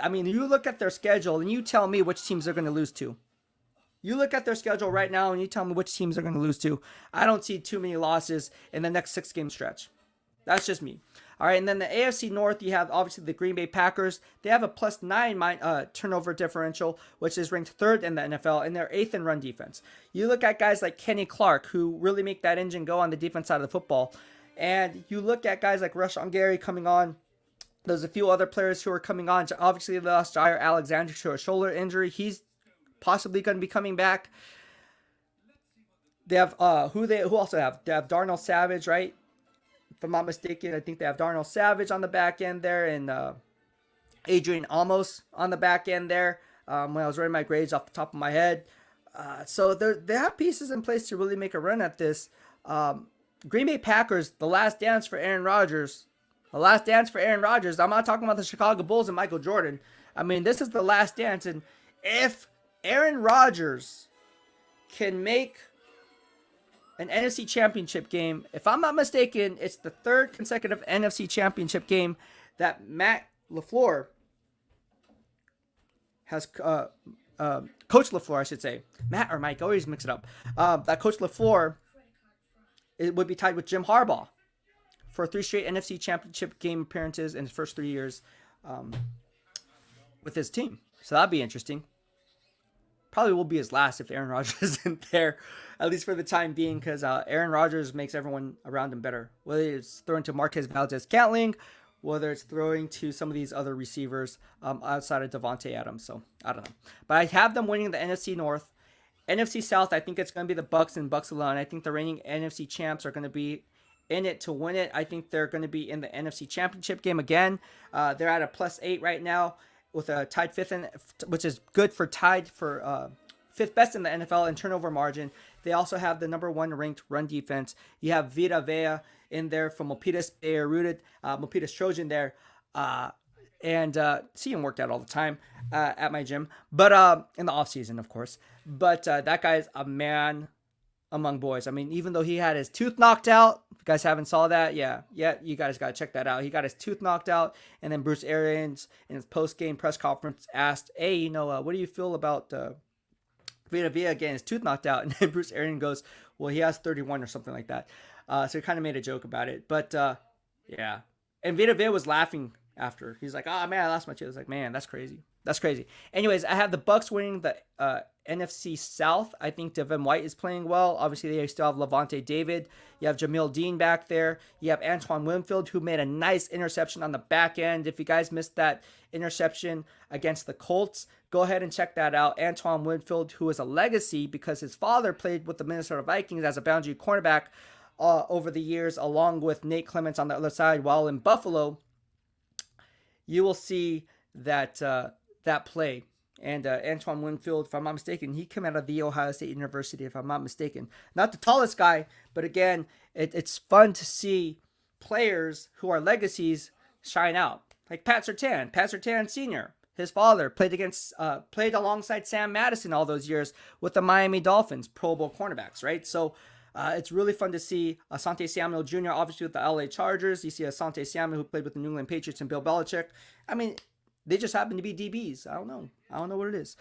I mean, you look at their schedule and you tell me which teams they're going to lose to. You look at their schedule right now and you tell me which teams they're going to lose to. I don't see too many losses in the next 6-game stretch. That's just me. All right, and then the AFC North, you have obviously the Green Bay Packers. They have a +9 turnover differential, which is ranked 3rd in the NFL, and they're 8th in run defense. You look at guys like Kenny Clark, who really make that engine go on the defense side of the football. And you look at guys like Rashawn Gary coming on. There's a few other players who are coming on. Obviously, they lost Jair Alexander to a shoulder injury. He's possibly going to be coming back. They have who also have? They have Darnell Savage, right? If I'm not mistaken, I think they have Darnell Savage on the back end there, and Adrian Amos on the back end there. When I was writing my grades off the top of my head, so they have pieces in place to really make a run at this. Green Bay Packers, the last dance for Aaron Rodgers. The last dance for Aaron Rodgers. I'm not talking about the Chicago Bulls and Michael Jordan. I mean, this is the last dance, and if Aaron Rodgers can make an NFC Championship game, if I'm not mistaken, it's the 3rd consecutive NFC Championship game that Matt LaFleur has, Coach LaFleur, I should say. Matt or Mike, I always mix it up. That Coach LaFleur, it would be tied with Jim Harbaugh for 3 straight NFC Championship game appearances in his first 3 years with his team. So that'd be interesting. Probably will be his last if Aaron Rodgers isn't there, at least for the time being, because Aaron Rodgers makes everyone around him better. Whether it's throwing to Marquez Valdez-Scantling, whether it's throwing to some of these other receivers outside of Devontae Adams. So, I don't know. But I have them winning the NFC North. NFC South, I think it's going to be the Bucs and Bucs alone. I think the reigning NFC champs are going to be in it to win it. I think they're going to be in the NFC Championship game again. They're at a +8 right now, with a tied 5th, which is good for tied for 5th best in the NFL in turnover margin. They also have the number 1 ranked run defense. You have Vita Vea in there from Milpitas Bayer Rooted, Milpitas Trojan there. And see him work out all the time at my gym, but in the off season, of course. But that guy's a man among boys. I mean, even though he had his tooth knocked out, if you guys haven't saw that, yeah, you guys got to check that out. He got his tooth knocked out, and then Bruce Arians in his post-game press conference asked, hey, what do you feel about Vita Vea getting his tooth knocked out? And then Bruce Arians goes, well, he has 31 or something like that. So he kind of made a joke about it. But, yeah. And Vita Vea was laughing after. He's like, oh, man, I lost my tooth. I was like, man, that's crazy. That's crazy. Anyways, I have the Bucs winning the NFC South. I think Devin White is playing well. Obviously, they still have Levante David. You have Jamil Dean back there. You have Antoine Winfield, who made a nice interception on the back end. If you guys missed that interception against the Colts, go ahead and check that out. Antoine Winfield, who is a legacy because his father played with the Minnesota Vikings as a boundary cornerback over the years, along with Nate Clements on the other side. While in Buffalo, you will see that that play. And Antoine Winfield, if I'm not mistaken, he came out of the Ohio State University, if I'm not mistaken. Not the tallest guy, but again, it's fun to see players who are legacies shine out. Like Pat Surtain Sr., his father, played alongside Sam Madison all those years with the Miami Dolphins, Pro Bowl cornerbacks, right? So it's really fun to see Asante Samuel Jr., obviously with the LA Chargers. You see Asante Samuel, who played with the New England Patriots and Bill Belichick. I mean, they just happen to be DBs. I don't know what it is.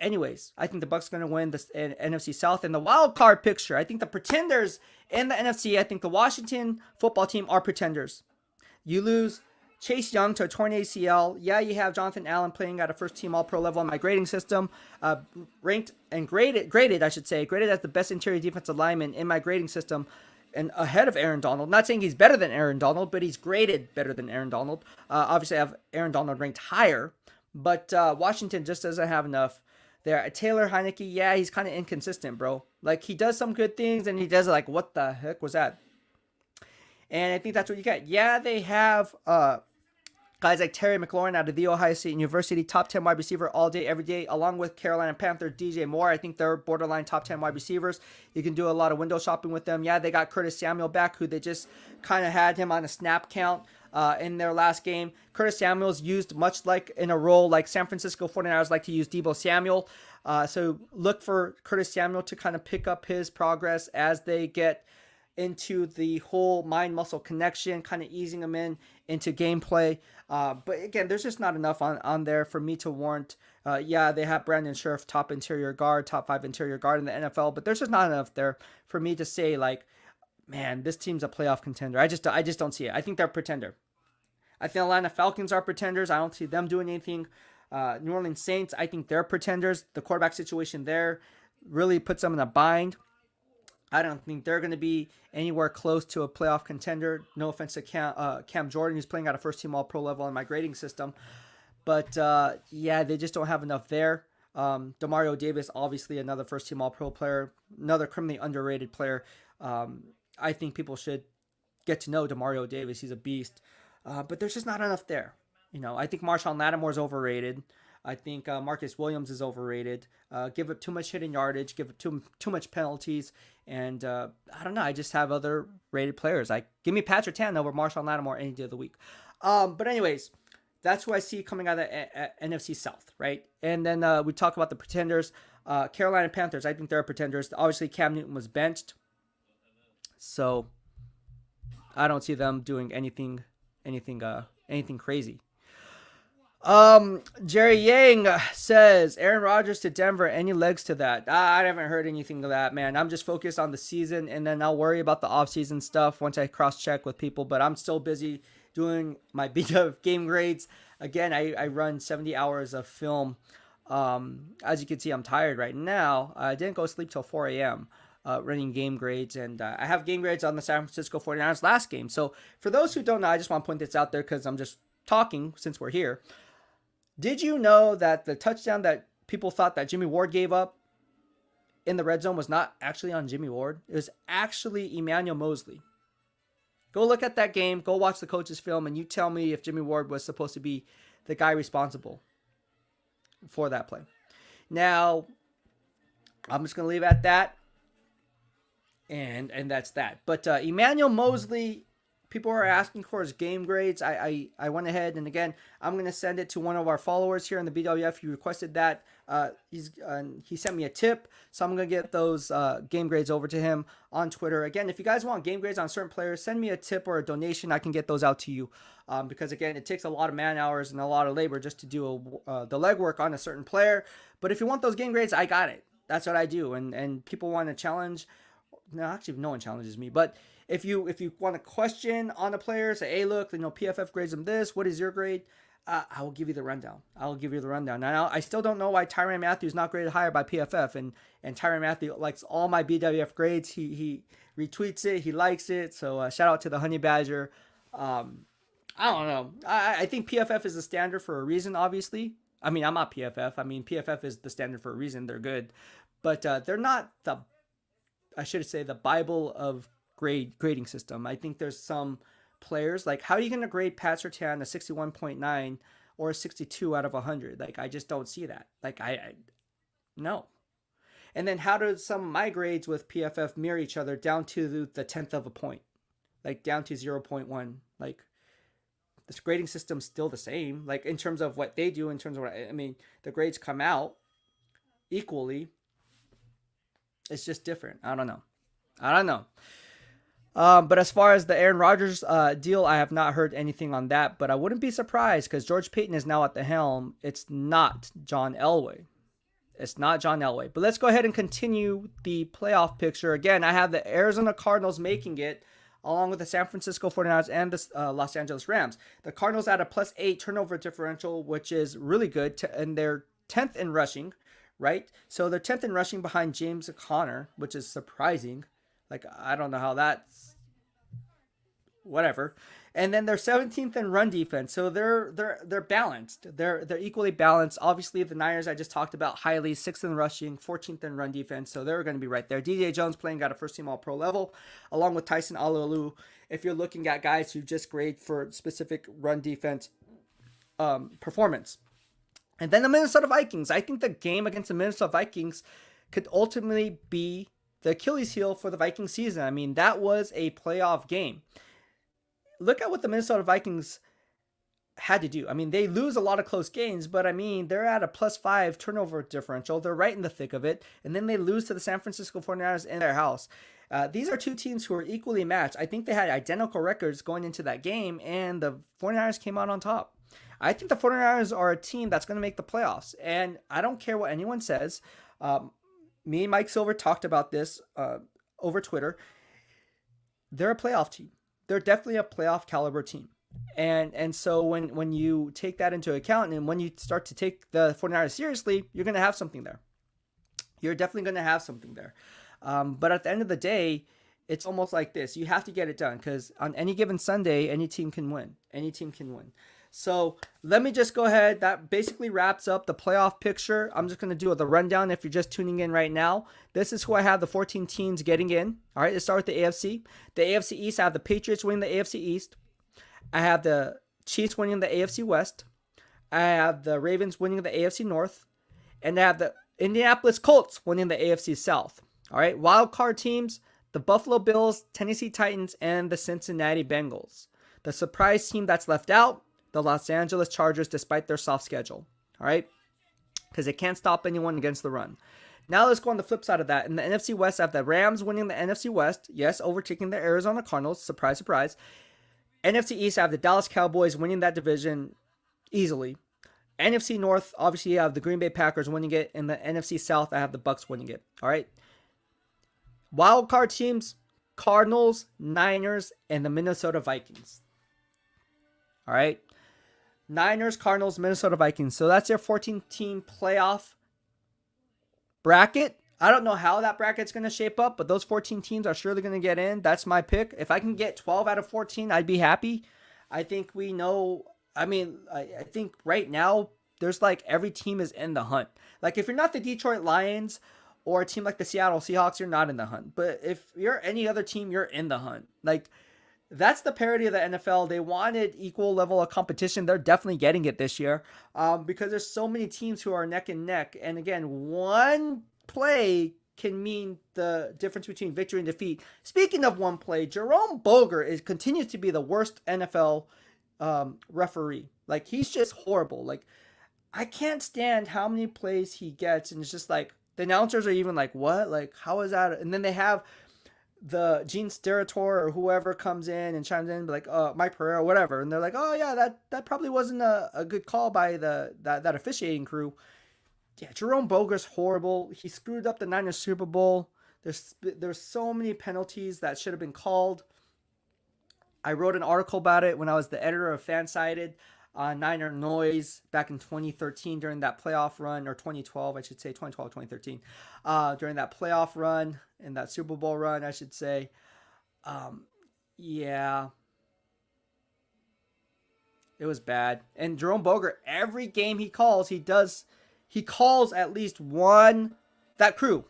Anyways, I think the Bucs are going to win the NFC South. And the wild card picture, I think the pretenders in the NFC, I think the Washington football team are pretenders. You lose Chase Young to a torn ACL. Yeah, you have Jonathan Allen playing at a first-team All-Pro level in my grading system. Ranked and graded as the best interior defensive lineman in my grading system, and ahead of Aaron Donald. Not saying he's better than Aaron Donald, but he's graded better than Aaron Donald. Obviously, I have Aaron Donald ranked higher, but Washington just doesn't have enough there. Taylor Heineke, yeah, he's kind of inconsistent, bro. Like, he does some good things, and he does like, what the heck was that? And I think that's what you get. Yeah, they have guys like Terry McLaurin out of the Ohio State University, top 10 wide receiver all day, every day, along with Carolina Panther DJ Moore. I think they're borderline top 10 wide receivers. You can do a lot of window shopping with them. Yeah, they got Curtis Samuel back, who they just kind of had him on a snap count in their last game. Curtis Samuel's used much like in a role like San Francisco 49ers like to use Deebo Samuel. So look for Curtis Samuel to kind of pick up his progress as they get into the whole mind muscle connection, kind of easing them into gameplay. But again, there's just not enough on there for me to warrant. Yeah, they have Brandon Scherf, top interior guard, top 5 interior guard in the NFL, but there's just not enough there for me to say like, man, this team's a playoff contender. I just don't see it. I think they're a pretender. I think Atlanta Falcons are pretenders. I don't see them doing anything. New Orleans Saints, I think they're pretenders. The quarterback situation there really puts them in a bind. I don't think they're going to be anywhere close to a playoff contender. No offense to Cam Jordan, who's playing at a first-team All-Pro level in my grading system. But, yeah, they just don't have enough there. Demario Davis, obviously another first-team All-Pro player, another criminally underrated player. I think people should get to know Demario Davis. He's a beast. But there's just not enough there. I think Marshawn Lattimore is overrated. I think Marcus Williams is overrated. Give up too much hitting yardage, give up too much penalties, and I don't know. I just have other rated players. Give me Patrick Tan over Marshawn Lattimore any day of the week. But anyways, that's who I see coming out of the NFC South, right? And then we talk about the pretenders. Carolina Panthers, I think they're pretenders. Obviously, Cam Newton was benched, so I don't see them doing anything crazy. Jerry Yang says Aaron Rodgers to Denver. Any legs to that? I haven't heard anything of that, man. I'm just focused on the season, and then I'll worry about the offseason stuff once I cross-check with people. But I'm still busy doing my BWF game grades. Again, I run 70 hours of film. As you can see, I'm tired right now. I didn't go to sleep till 4 a.m. Running game grades, and I have game grades on the San Francisco 49ers last game. So for those who don't know, I just want to point this out there because I'm just talking since we're here. Did you know that the touchdown that people thought that Jimmy Ward gave up in the red zone was not actually on Jimmy Ward? It was actually Emmanuel Mosley. Go look at that game. Go watch the coach's film, and you tell me if Jimmy Ward was supposed to be the guy responsible for that play. Now, I'm just going to leave it at that. And that's that. But Emmanuel Mosley, people are asking for his game grades. I went ahead, and again, I'm going to send it to one of our followers here in the BWF. He requested that. He sent me a tip, so I'm going to get those game grades over to him on Twitter. Again, if you guys want game grades on certain players, send me a tip or a donation. I can get those out to you because, again, it takes a lot of man hours and a lot of labor just to do the legwork on a certain player. But if you want those game grades, I got it. That's what I do. And people want to challenge. No, actually, no one challenges me. But if you want a question on a player, say, hey, look, PFF grades him this. What is your grade? I will give you the rundown. Now, I still don't know why Tyrann Mathieu is not graded higher by PFF. And Tyrann Mathieu likes all my BWF grades. He retweets it. He likes it. So shout out to the Honey Badger. I don't know. I think PFF is the standard for a reason, obviously. I mean, I'm not PFF. I mean, PFF is the standard for a reason. They're good. But they're not the Bible of grading system. I think there's some players, like how are you going to grade Pat Surtain a 61.9 or a 62 out of 100? Like, I just don't see that. Like, no. And then how do some of my grades with PFF mirror each other down to the 10th of a point? Like, down to 0.1. Like, this grading system's still the same. Like, in terms of what they do, in terms of the grades come out equally. It's just different. I don't know. But as far as the Aaron Rodgers deal, I have not heard anything on that. But I wouldn't be surprised because George Paton is now at the helm. It's not John Elway. But let's go ahead and continue the playoff picture. Again, I have the Arizona Cardinals making it along with the San Francisco 49ers and the Los Angeles Rams. The Cardinals at a +8 turnover differential, which is really good, and they're 10th in rushing. Right? So they're 10th in rushing behind James Conner, which is surprising. Like, I don't know how that's whatever. And then they're 17th in run defense. So they're balanced. They're equally balanced. Obviously, the Niners I just talked about highly, 6th in rushing, 14th in run defense. So they're going to be right there. DJ Jones playing at a first-team All-Pro level, along with Tyson Alualu. If you're looking at guys who just grade for specific run defense performance. And then the Minnesota Vikings. I think the game against the Minnesota Vikings could ultimately be the Achilles heel for the Viking season. I mean, that was a playoff game. Look at what the Minnesota Vikings had to do. I mean, they lose a lot of close games, but I mean, they're at a +5 turnover differential. They're right in the thick of it. And then they lose to the San Francisco 49ers in their house. These are two teams who are equally matched. I think they had identical records going into that game, and the 49ers came out on top. I think the 49ers are a team that's going to make the playoffs, and I don't care what anyone says. Um, Me and Mike Silver talked about this over Twitter. They're a playoff team. They're definitely a playoff caliber team. And so when you take that into account and when you start to take the 49ers seriously, you're going to have something there. You're definitely going to have something there. But at the end of the day, it's almost like this. You have to get it done because on any given Sunday, any team can win. Any team can win. So let me just go ahead. That basically wraps up the playoff picture. I'm just going to do the rundown if you're just tuning in right now. This is who I have the 14 teams getting in. All right, let's start with the AFC. The AFC East, I have the Patriots winning the AFC East. I have the Chiefs winning the AFC West. I have the Ravens winning the AFC North. And I have the Indianapolis Colts winning the AFC South. All right, wild card teams, the Buffalo Bills, Tennessee Titans, and the Cincinnati Bengals. The surprise team that's left out, the Los Angeles Chargers, despite their soft schedule. All right, because they can't stop anyone against the run. Now let's go on the flip side of that. In the NFC West, I have the Rams winning the NFC West. Yes, overtaking the Arizona Cardinals. Surprise, surprise. NFC East, I have the Dallas Cowboys winning that division easily. NFC North, obviously, I have the Green Bay Packers winning it. In the NFC South, I have the Bucks winning it. All right. Wild card teams, Cardinals, Niners, and the Minnesota Vikings. All right. Niners, Cardinals, Minnesota Vikings. So that's their 14-team playoff bracket. I don't know how that bracket's going to shape up, but those 14 teams are surely going to get in. That's my pick. If I can get 12 out of 14, I'd be happy. I think we know. I mean, I think right now there's like every team is in the hunt. Like if you're not the Detroit Lions or a team like the Seattle Seahawks, you're not in the hunt. But if you're any other team, you're in the hunt. Like that's the parity of the NFL. They wanted equal level of competition. They're definitely getting it this year because there's so many teams who are neck and neck. And again, one play can mean the difference between victory and defeat. Speaking of one play, Jerome Boger continues to be the worst NFL referee. Like he's just horrible. Like I can't stand how many plays he gets, and it's just like the announcers are even like, "What? Like how is that?" And then they have the Gene Steratore or whoever comes in and chimes in, like, Mike Pereira, whatever, and they're like, "Oh yeah, that probably wasn't a good call by that officiating crew." Yeah, Jerome Boger's horrible. He screwed up the Niners Super Bowl. There's so many penalties that should have been called. I wrote an article about it when I was the editor of Fansided on Niner Noise back in 2013 during that playoff run, or 2012, I should say, 2012, 2013, during that playoff run and that Super Bowl run, I should say. Yeah, it was bad. And Jerome Boger, every game he calls, he calls at least one, that crew.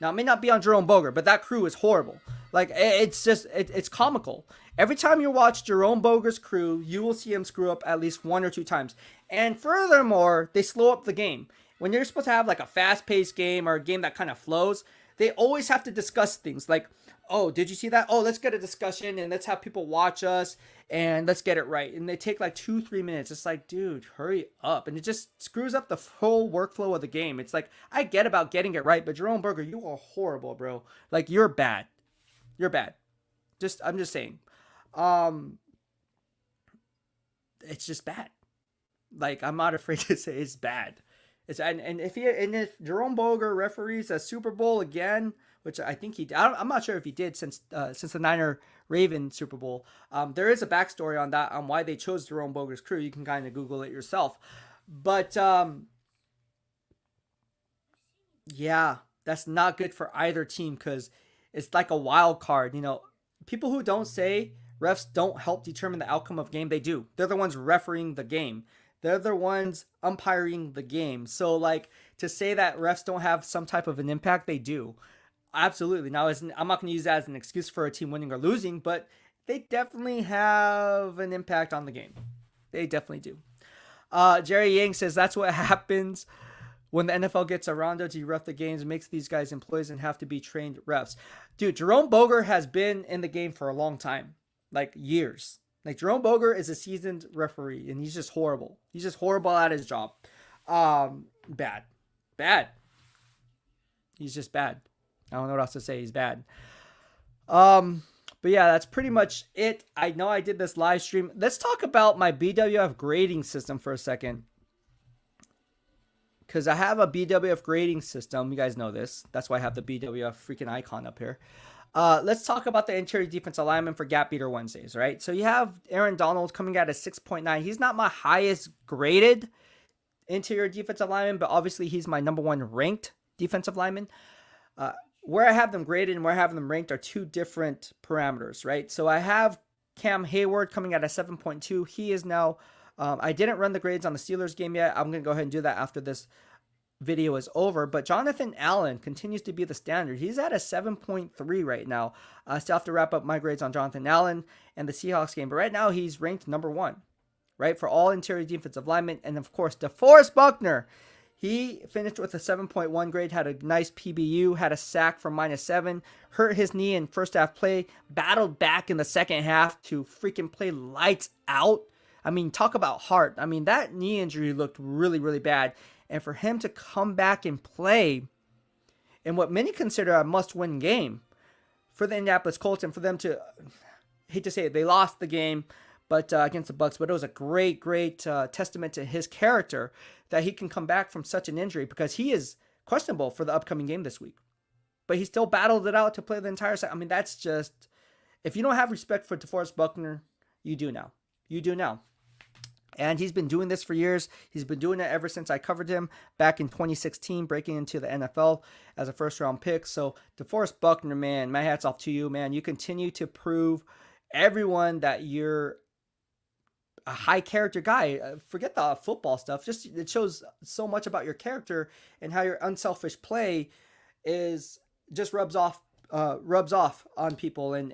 Now, it may not be on Jerome Boger, but that crew is horrible. Like, it's just, it's comical. Every time you watch Jerome Boger's crew, you will see him screw up at least one or two times. And furthermore, they slow up the game. When you're supposed to have like a fast-paced game or a game that kind of flows, they always have to discuss things like, oh, did you see that? Oh, let's get a discussion and let's have people watch us and let's get it right. And they take like 2-3 minutes. It's like, dude, hurry up. And it just screws up the whole workflow of the game. It's like, I get about getting it right, but Jerome Boger, you are horrible, bro. Like, you're bad. You're bad. I'm just saying. It's just bad. Like, I'm not afraid to say it's bad. If Jerome Boger referees a Super Bowl again, which I think he did, I'm not sure if he did since the Niner Raven Super Bowl. There is a backstory on that, on why they chose Jerome Boger's crew. You can kind of Google it yourself. But yeah, that's not good for either team because it's like a wild card. You know, people who don't say refs don't help determine the outcome of game, they do. They're the ones refereeing the game. They're the ones umpiring the game. So, like, to say that refs don't have some type of an impact, they do. Absolutely. Now, I'm not going to use that as an excuse for a team winning or losing, but they definitely have an impact on the game. They definitely do. Jerry Yang says that's what happens when the NFL gets a rondo to ref the games, makes these guys employees and have to be trained refs. Dude, Jerome Boger has been in the game for a long time, like years. Like, Jerome Boger is a seasoned referee, and he's just horrible. He's just horrible at his job. Bad. He's just bad. I don't know what else to say. He's bad. Um, but yeah, that's pretty much it. I know I did this live stream. Let's talk about my BWF grading system for a second. Because I have a BWF grading system. You guys know this. That's why I have the BWF freaking icon up here. Let's talk about the interior defense alignment for Gap Beater Wednesdays, right? So you have Aaron Donald coming out at 6.9. He's not my highest graded interior defensive lineman, but obviously he's my number one ranked defensive lineman. Where I have them graded and where I have them ranked are two different parameters, right? So I have Cam Hayward coming out at 7.2. He is now, I didn't run the grades on the Steelers game yet. I'm going to go ahead and do that after this video is over. But Jonathan Allen continues to be the standard. He's at a 7.3 right now. I still have to wrap up my grades on Jonathan Allen and the Seahawks game. But right now he's ranked number one, right, for all interior defensive linemen. And of course, DeForest Buckner. He finished with a 7.1 grade, had a nice PBU, had a sack for -7, hurt his knee in first half play, battled back in the second half to freaking play lights out. I mean, talk about heart. I mean, that knee injury looked really, really bad. And for him to come back and play in what many consider a must-win game for the Indianapolis Colts, and for them to, hate to say it, they lost the game, but against the Bucks. But it was a great testament to his character that he can come back from such an injury, because he is questionable for the upcoming game this week. But he still battled it out to play the entire side. I mean, that's just, if you don't have respect for DeForest Buckner, you do now. You do now. And he's been doing this for years. He's been doing it ever since I covered him back in 2016, breaking into the NFL as a first-round pick. So DeForest Buckner, man, my hat's off to you, man. You continue to prove everyone that you're a high character guy. Forget the football stuff. Just, it shows so much about your character and how your unselfish play is just rubs off on people, and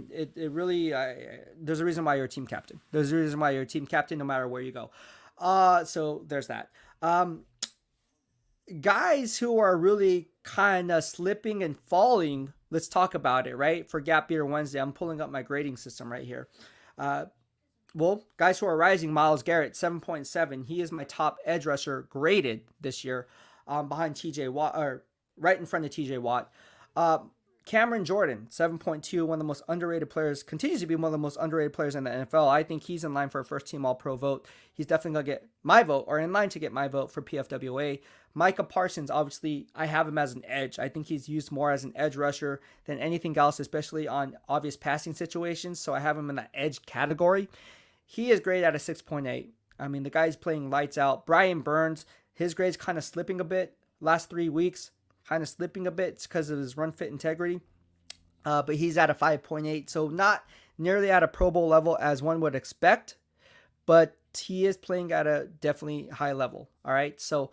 it really, there's a reason why you're a team captain. There's a reason why you're a team captain no matter where you go. So there's that. Guys who are really kind of slipping and falling, let's talk about it, right? For Gap Beater Wednesday, I'm pulling up my grading system right here. Well, guys who are rising, Myles Garrett, 7.7. He is my top edge rusher graded this year, behind TJ Watt, or right in front of TJ Watt. Cameron Jordan, 7.2, one of the most underrated players, continues to be one of the most underrated players in the NFL. I think he's in line for a first-team All-Pro vote. He's definitely going to get my vote, or in line to get my vote for PFWA. Micah Parsons, obviously, I have him as an edge. I think he's used more as an edge rusher than anything else, especially on obvious passing situations, so I have him in that edge category. He is graded at a 6.8. I mean, the guy's playing lights out. Brian Burns, his grade's kind of slipping a bit last 3 weeks. Kind of slipping a bit because of his run fit integrity. But he's at a 5.8. So not nearly at a Pro Bowl level as one would expect. But he is playing at a definitely high level. All right. So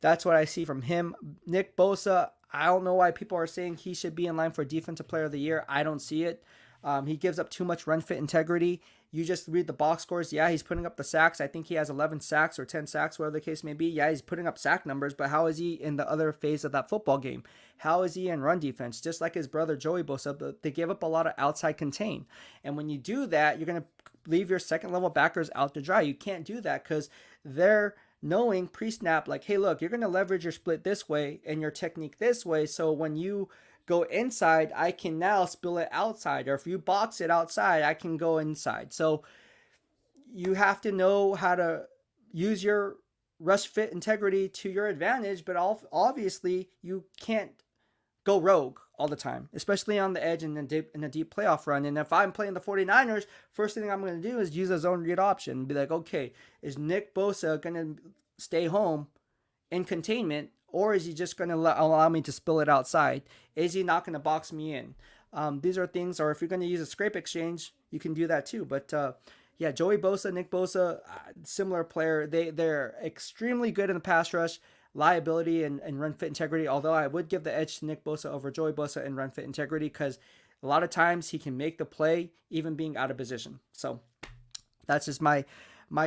that's what I see from him. Nick Bosa, I don't know why people are saying he should be in line for Defensive Player of the Year. I don't see it. He gives up too much run fit integrity. You just read the box scores. Yeah, he's putting up the sacks. I think he has 11 sacks or 10 sacks, whatever the case may be. Yeah, he's putting up sack numbers, but how is he in the other phase of that football game? How is he in run defense? Just like his brother Joey Bosa, they give up a lot of outside contain. And when you do that, you're going to leave your second level backers out to dry. You can't do that because they're knowing pre-snap, like, hey, look, you're going to leverage your split this way and your technique this way. So when you go inside, I can now spill it outside. Or if you box it outside, I can go inside. So you have to know how to use your rush fit integrity to your advantage, but obviously you can't go rogue all the time, especially on the edge in a deep playoff run. And if I'm playing the 49ers, first thing I'm going to do is use a zone read option and be like, okay, is Nick Bosa going to stay home in containment, or is he just going to allow me to spill it outside? Is he not going to box me in? These are things, or if you're going to use a scrape exchange, you can do that too. But yeah, Joey Bosa, Nick Bosa, similar player. They're extremely good in the pass rush, liability, and run fit integrity. Although I would give the edge to Nick Bosa over Joey Bosa in run fit integrity, because a lot of times he can make the play even being out of position. So that's just my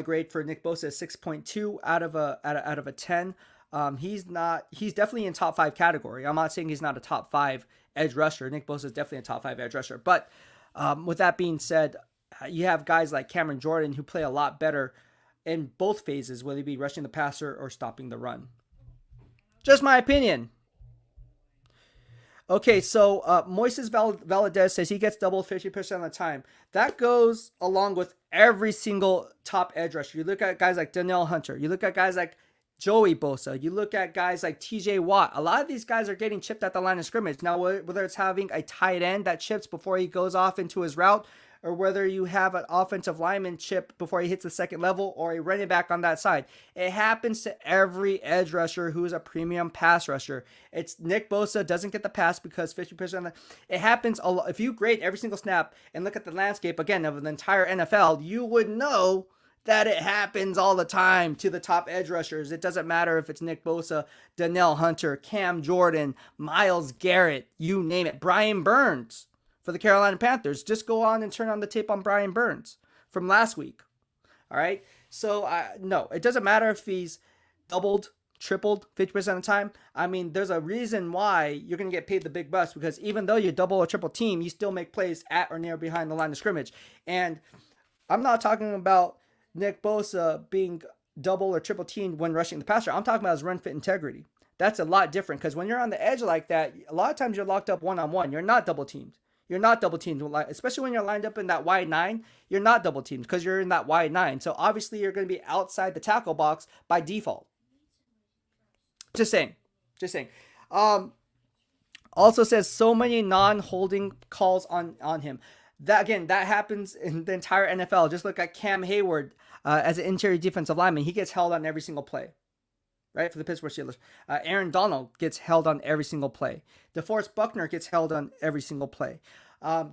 grade for Nick Bosa, 6.2 out of a 10. He's definitely in top 5 category. I'm not saying he's not a top 5 edge rusher. Nick Bosa is definitely a top 5 edge rusher. But with that being said, you have guys like Cameron Jordan who play a lot better in both phases, whether it be rushing the passer or stopping the run. Just my opinion. Okay, so Moises Valadez says he gets doubled 50% of the time. That goes along with every single top edge rusher. You look at guys like Danielle Hunter. You look at guys like Joey Bosa. You look at guys like TJ Watt. A lot of these guys are getting chipped at the line of scrimmage. Now, whether it's having a tight end that chips before he goes off into his route, or whether you have an offensive lineman chip before he hits the second level, or a running back on that side. It happens to every edge rusher who is a premium pass rusher. It's Nick Bosa doesn't get the pass because 50% of it happens a lot. If you grade every single snap and look at the landscape again of the entire NFL, you would know that it happens all the time to the top edge rushers. It doesn't matter if it's Nick Bosa, Danielle Hunter, Cam Jordan, Myles Garrett, you name it. Brian Burns for the Carolina Panthers. Just go on and turn on the tape on Brian Burns from last week. All right. So, no, it doesn't matter if he's doubled, tripled 50% of the time. I mean, there's a reason why you're going to get paid the big bucks, because even though you double or triple team, you still make plays at or near behind the line of scrimmage. And I'm not talking about Nick Bosa being double or triple teamed when rushing the passer. I'm talking about his run fit integrity. That's a lot different, because when you're on the edge like that, a lot of times you're locked up one-on-one. You're not double teamed. You're not double teamed, especially when you're lined up in that wide 9. You're not double teamed because you're in that wide 9. So obviously you're going to be outside the tackle box by default. Just saying. Also says so many non-holding calls on him. That happens in the entire NFL. Just look at Cam Hayward as an interior defensive lineman. He gets held on every single play. Right, for the Pittsburgh Steelers. Aaron Donald gets held on every single play. DeForest Buckner gets held on every single play.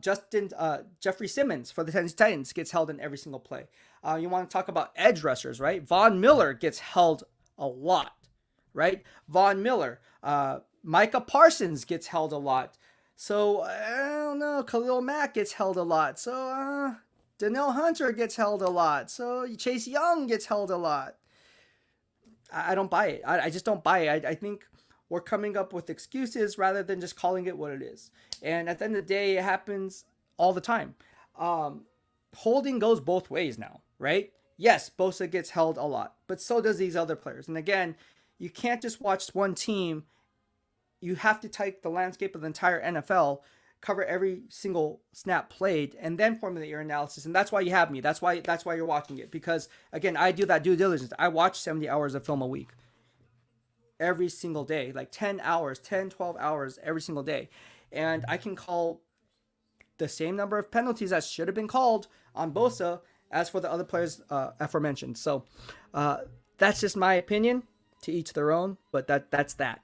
Jeffrey Simmons for the Tennessee Titans gets held on every single play. You want to talk about edge rushers, right? Von Miller gets held a lot, right? Von Miller. Micah Parsons gets held a lot. So, I don't know. Khalil Mack gets held a lot. So, Danielle Hunter gets held a lot. So, Chase Young gets held a lot. I don't buy it. I just don't buy it. I think we're coming up with excuses rather than just calling it what it is. And at the end of the day, it happens all the time. Holding goes both ways now, right? Yes, Bosa gets held a lot, but so does these other players. And again, you can't just watch one team. You have to take the landscape of the entire NFL, cover every single snap played, and then formulate your analysis. And that's why you have me. That's why you're watching it. Because again, I do that due diligence. I watch 70 hours of film a week. Every single day. Like 10 hours, 10, 12 hours every single day. And I can call the same number of penalties that should have been called on Bosa as for the other players aforementioned. So that's just my opinion. To each their own. But that's that.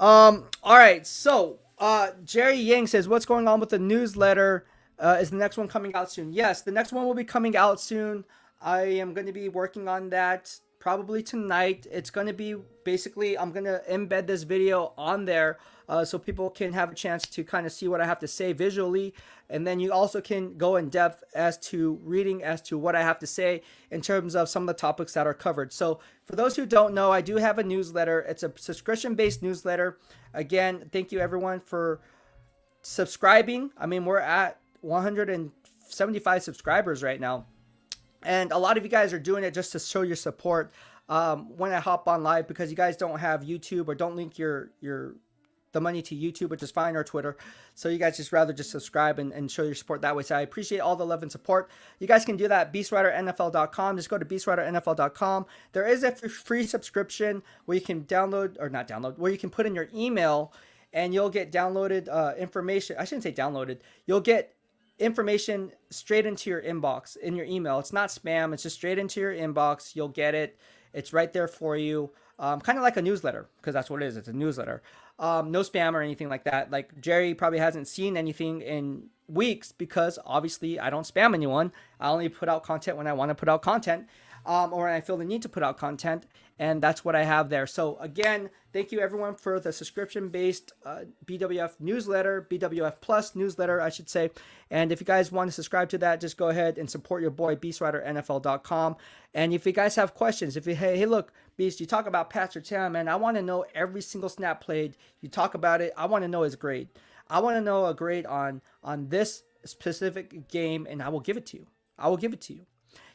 All right, so Jerry Yang says, what's going on with the newsletter? Is the next one coming out soon? Yes, the next one will be coming out soon. I am going to be working on that probably tonight. It's going to be basically, I'm going to embed this video on there so people can have a chance to kind of see what I have to say visually. And then you also can go in depth as to reading as to what I have to say in terms of some of the topics that are covered. So for those who don't know, I do have a newsletter. It's a subscription-based newsletter. Again, thank you everyone for subscribing. I mean, we're at 175 subscribers right now. And a lot of you guys are doing it just to show your support when I hop on live, because you guys don't have YouTube or don't link the money to YouTube, which is fine, or Twitter. So you guys just rather just subscribe and show your support that way. So I appreciate all the love and support. You guys can do that at BEASTwriterNFL.com. Just go to BEASTwriterNFL.com. There is a free subscription where you can where you can put in your email and you'll get downloaded information. I shouldn't say downloaded. You'll get information straight into your inbox in your email. It's not spam. It's just straight into your inbox. You'll get it. It's right there for you. Kind of like a newsletter, because that's what it is. It's a newsletter. No spam or anything like that. Like Jerry probably hasn't seen anything in weeks because obviously I don't spam anyone. I only put out content when I want to put out content, or when I feel the need to put out content. And that's what I have there. So again, thank you everyone for the subscription-based BWF newsletter, BWF Plus newsletter, I should say. And if you guys want to subscribe to that, just go ahead and support your boy, BeastwriterNFL.com. And if you guys have questions, hey, look, Beast, you talk about Pastor Tam, man, I want to know every single snap played. You talk about it. I want to know his grade. I want to know a grade on this specific game, and I will give it to you.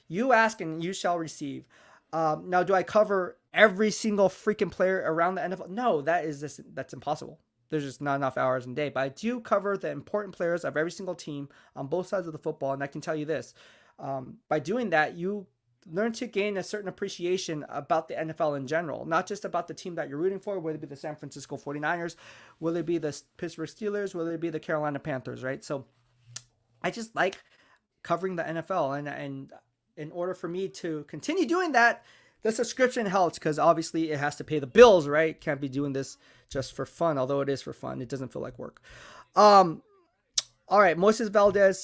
You ask and you shall receive. Now, do I cover every single freaking player around the NFL. No, that's impossible. There's just not enough hours in a day. But I do cover the important players of every single team on both sides of the football, and I can tell you this: by doing that, you learn to gain a certain appreciation about the NFL in general, not just about the team that you're rooting for, whether it be the San Francisco 49ers, whether it be the Pittsburgh Steelers, whether it be the Carolina Panthers, right? So I just like covering the NFL, and in order for me to continue doing that, the subscription helps because obviously it has to pay the bills, right? Can't be doing this just for fun, although it is for fun. It doesn't feel like work. Um, all right, Moises Valdez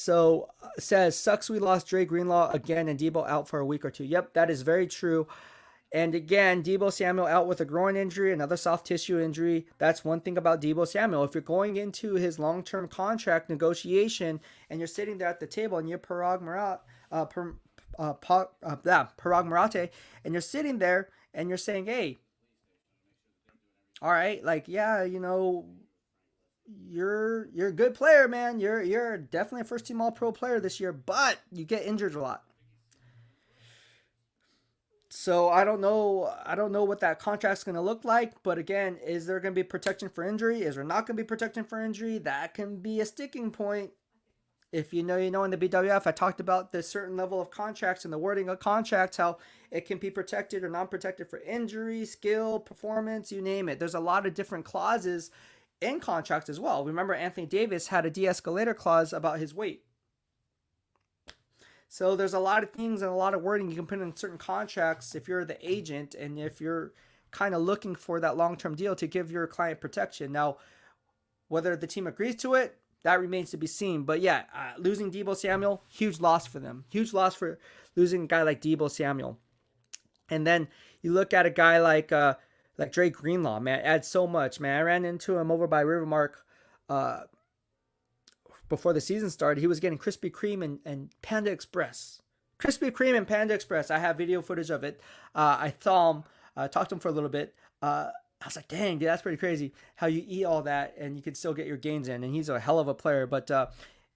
says sucks we lost Dre Greenlaw again and Debo out for a week or two. Yep, that is very true. And again, Debo Samuel out with a groin injury, another soft tissue injury. That's one thing about Debo Samuel. If you're going into his long-term contract negotiation and you're sitting there at the table and you're Parag Marate, and you're sitting there and you're saying, hey, all right, like, yeah, you're a good player, man. You're definitely a first team all pro player this year, but you get injured a lot. So I don't know what that contract's going to look like, but again, is there going to be protection for injury? Is there not going to be protection for injury? That can be a sticking point. If you know, in the BWF, I talked about the certain level of contracts and the wording of contracts, how it can be protected or non-protected for injury, skill, performance, you name it. There's a lot of different clauses in contracts as well. Remember, Anthony Davis had a de-escalator clause about his weight. So there's a lot of things and a lot of wording you can put in certain contracts if you're the agent and if you're kind of looking for that long-term deal to give your client protection. Now, whether the team agrees to it, that remains to be seen. But yeah, losing Debo Samuel, huge loss for them. Huge loss for losing a guy like Debo Samuel. And then you look at a guy like Dre Greenlaw, man, adds so much, man. I ran into him over by Rivermark before the season started. He was getting Krispy Kreme and Panda Express. Krispy Kreme and Panda Express. I have video footage of it. I saw him, talked to him for a little bit. I was like, dang, dude, that's pretty crazy how you eat all that and you can still get your gains in. And he's a hell of a player. But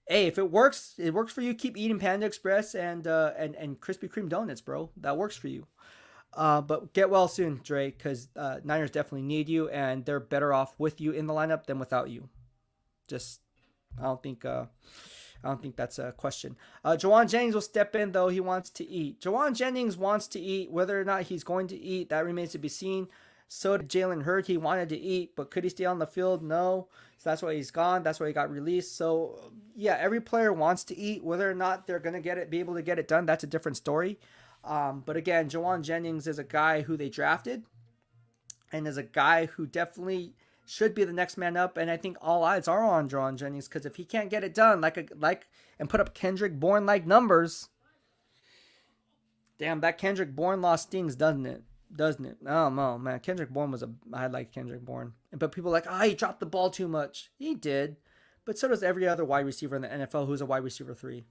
hey, if it works for you. Keep eating Panda Express and Krispy Kreme donuts, bro. That works for you. But get well soon, Dre, because Niners definitely need you, and they're better off with you in the lineup than without you. Just, I don't think that's a question. Jawan Jennings will step in, though. He wants to eat. Jawan Jennings wants to eat. Whether or not he's going to eat, that remains to be seen. So did Jalen Hurd. He wanted to eat, but could he stay on the field? No. So that's why he's gone. That's why he got released. So, yeah, every player wants to eat. Whether or not they're going to be able to get it done, that's a different story. But again, Jawan Jennings is a guy who they drafted and is a guy who definitely should be the next man up. And I think all eyes are on Jawan Jennings because if he can't get it done and put up Kendrick Bourne-like numbers, damn, that Kendrick Bourne loss stings, doesn't it? Oh, no, man. Kendrick Bourne I like Kendrick Bourne. But people are like, he dropped the ball too much. He did. But so does every other wide receiver in the NFL who's a wide receiver 3.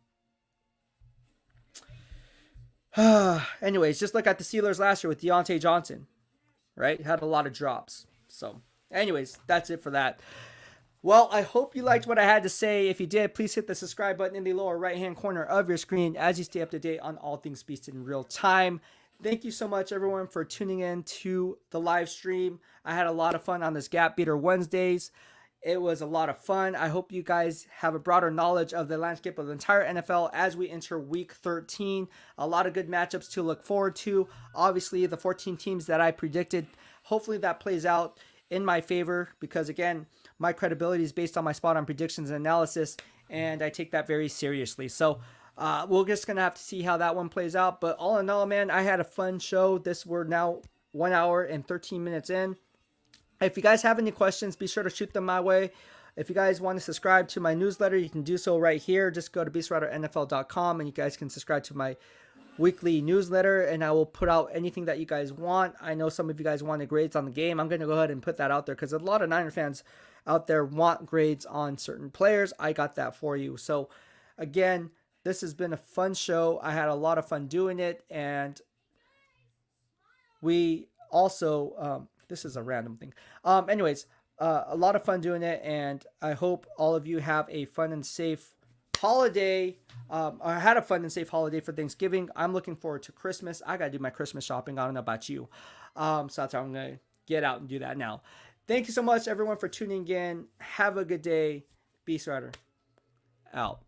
Anyways, just look at the Steelers last year with Deontay Johnson, right? Had a lot of drops. So, anyways, that's it for that. Well, I hope you liked what I had to say. If you did, please hit the subscribe button in the lower right-hand corner of your screen as you stay up to date on all things Beast in real time. Thank you so much, everyone, for tuning in to the live stream. I had a lot of fun on this Gap Beater Wednesdays. It was a lot of fun. I hope you guys have a broader knowledge of the landscape of the entire NFL as we enter Week 13. A lot of good matchups to look forward to. Obviously, the 14 teams that I predicted, hopefully that plays out in my favor because, again, my credibility is based on my spot-on predictions and analysis, and I take that very seriously. So, we're just going to have to see how that one plays out. But all in all, man, I had a fun show. We're now 1 hour and 13 minutes in. If you guys have any questions, be sure to shoot them my way. If you guys want to subscribe to my newsletter, you can do so right here. Just go to BEASTwriterNFL.com and you guys can subscribe to my weekly newsletter and I will put out anything that you guys want. I know some of you guys wanted grades on the game. I'm going to go ahead and put that out there because a lot of Niner fans out there want grades on certain players. I got that for you. So again, this has been a fun show. I had a lot of fun doing it. And we also, this is a random thing. Anyways, a lot of fun doing it. And I hope all of you have a fun and safe holiday. I had a fun and safe holiday for Thanksgiving. I'm looking forward to Christmas. I gotta do my Christmas shopping. I don't know about you. So that's how I'm gonna get out and do that now. Thank you so much, everyone, for tuning in. Have a good day. BEASTwriter out.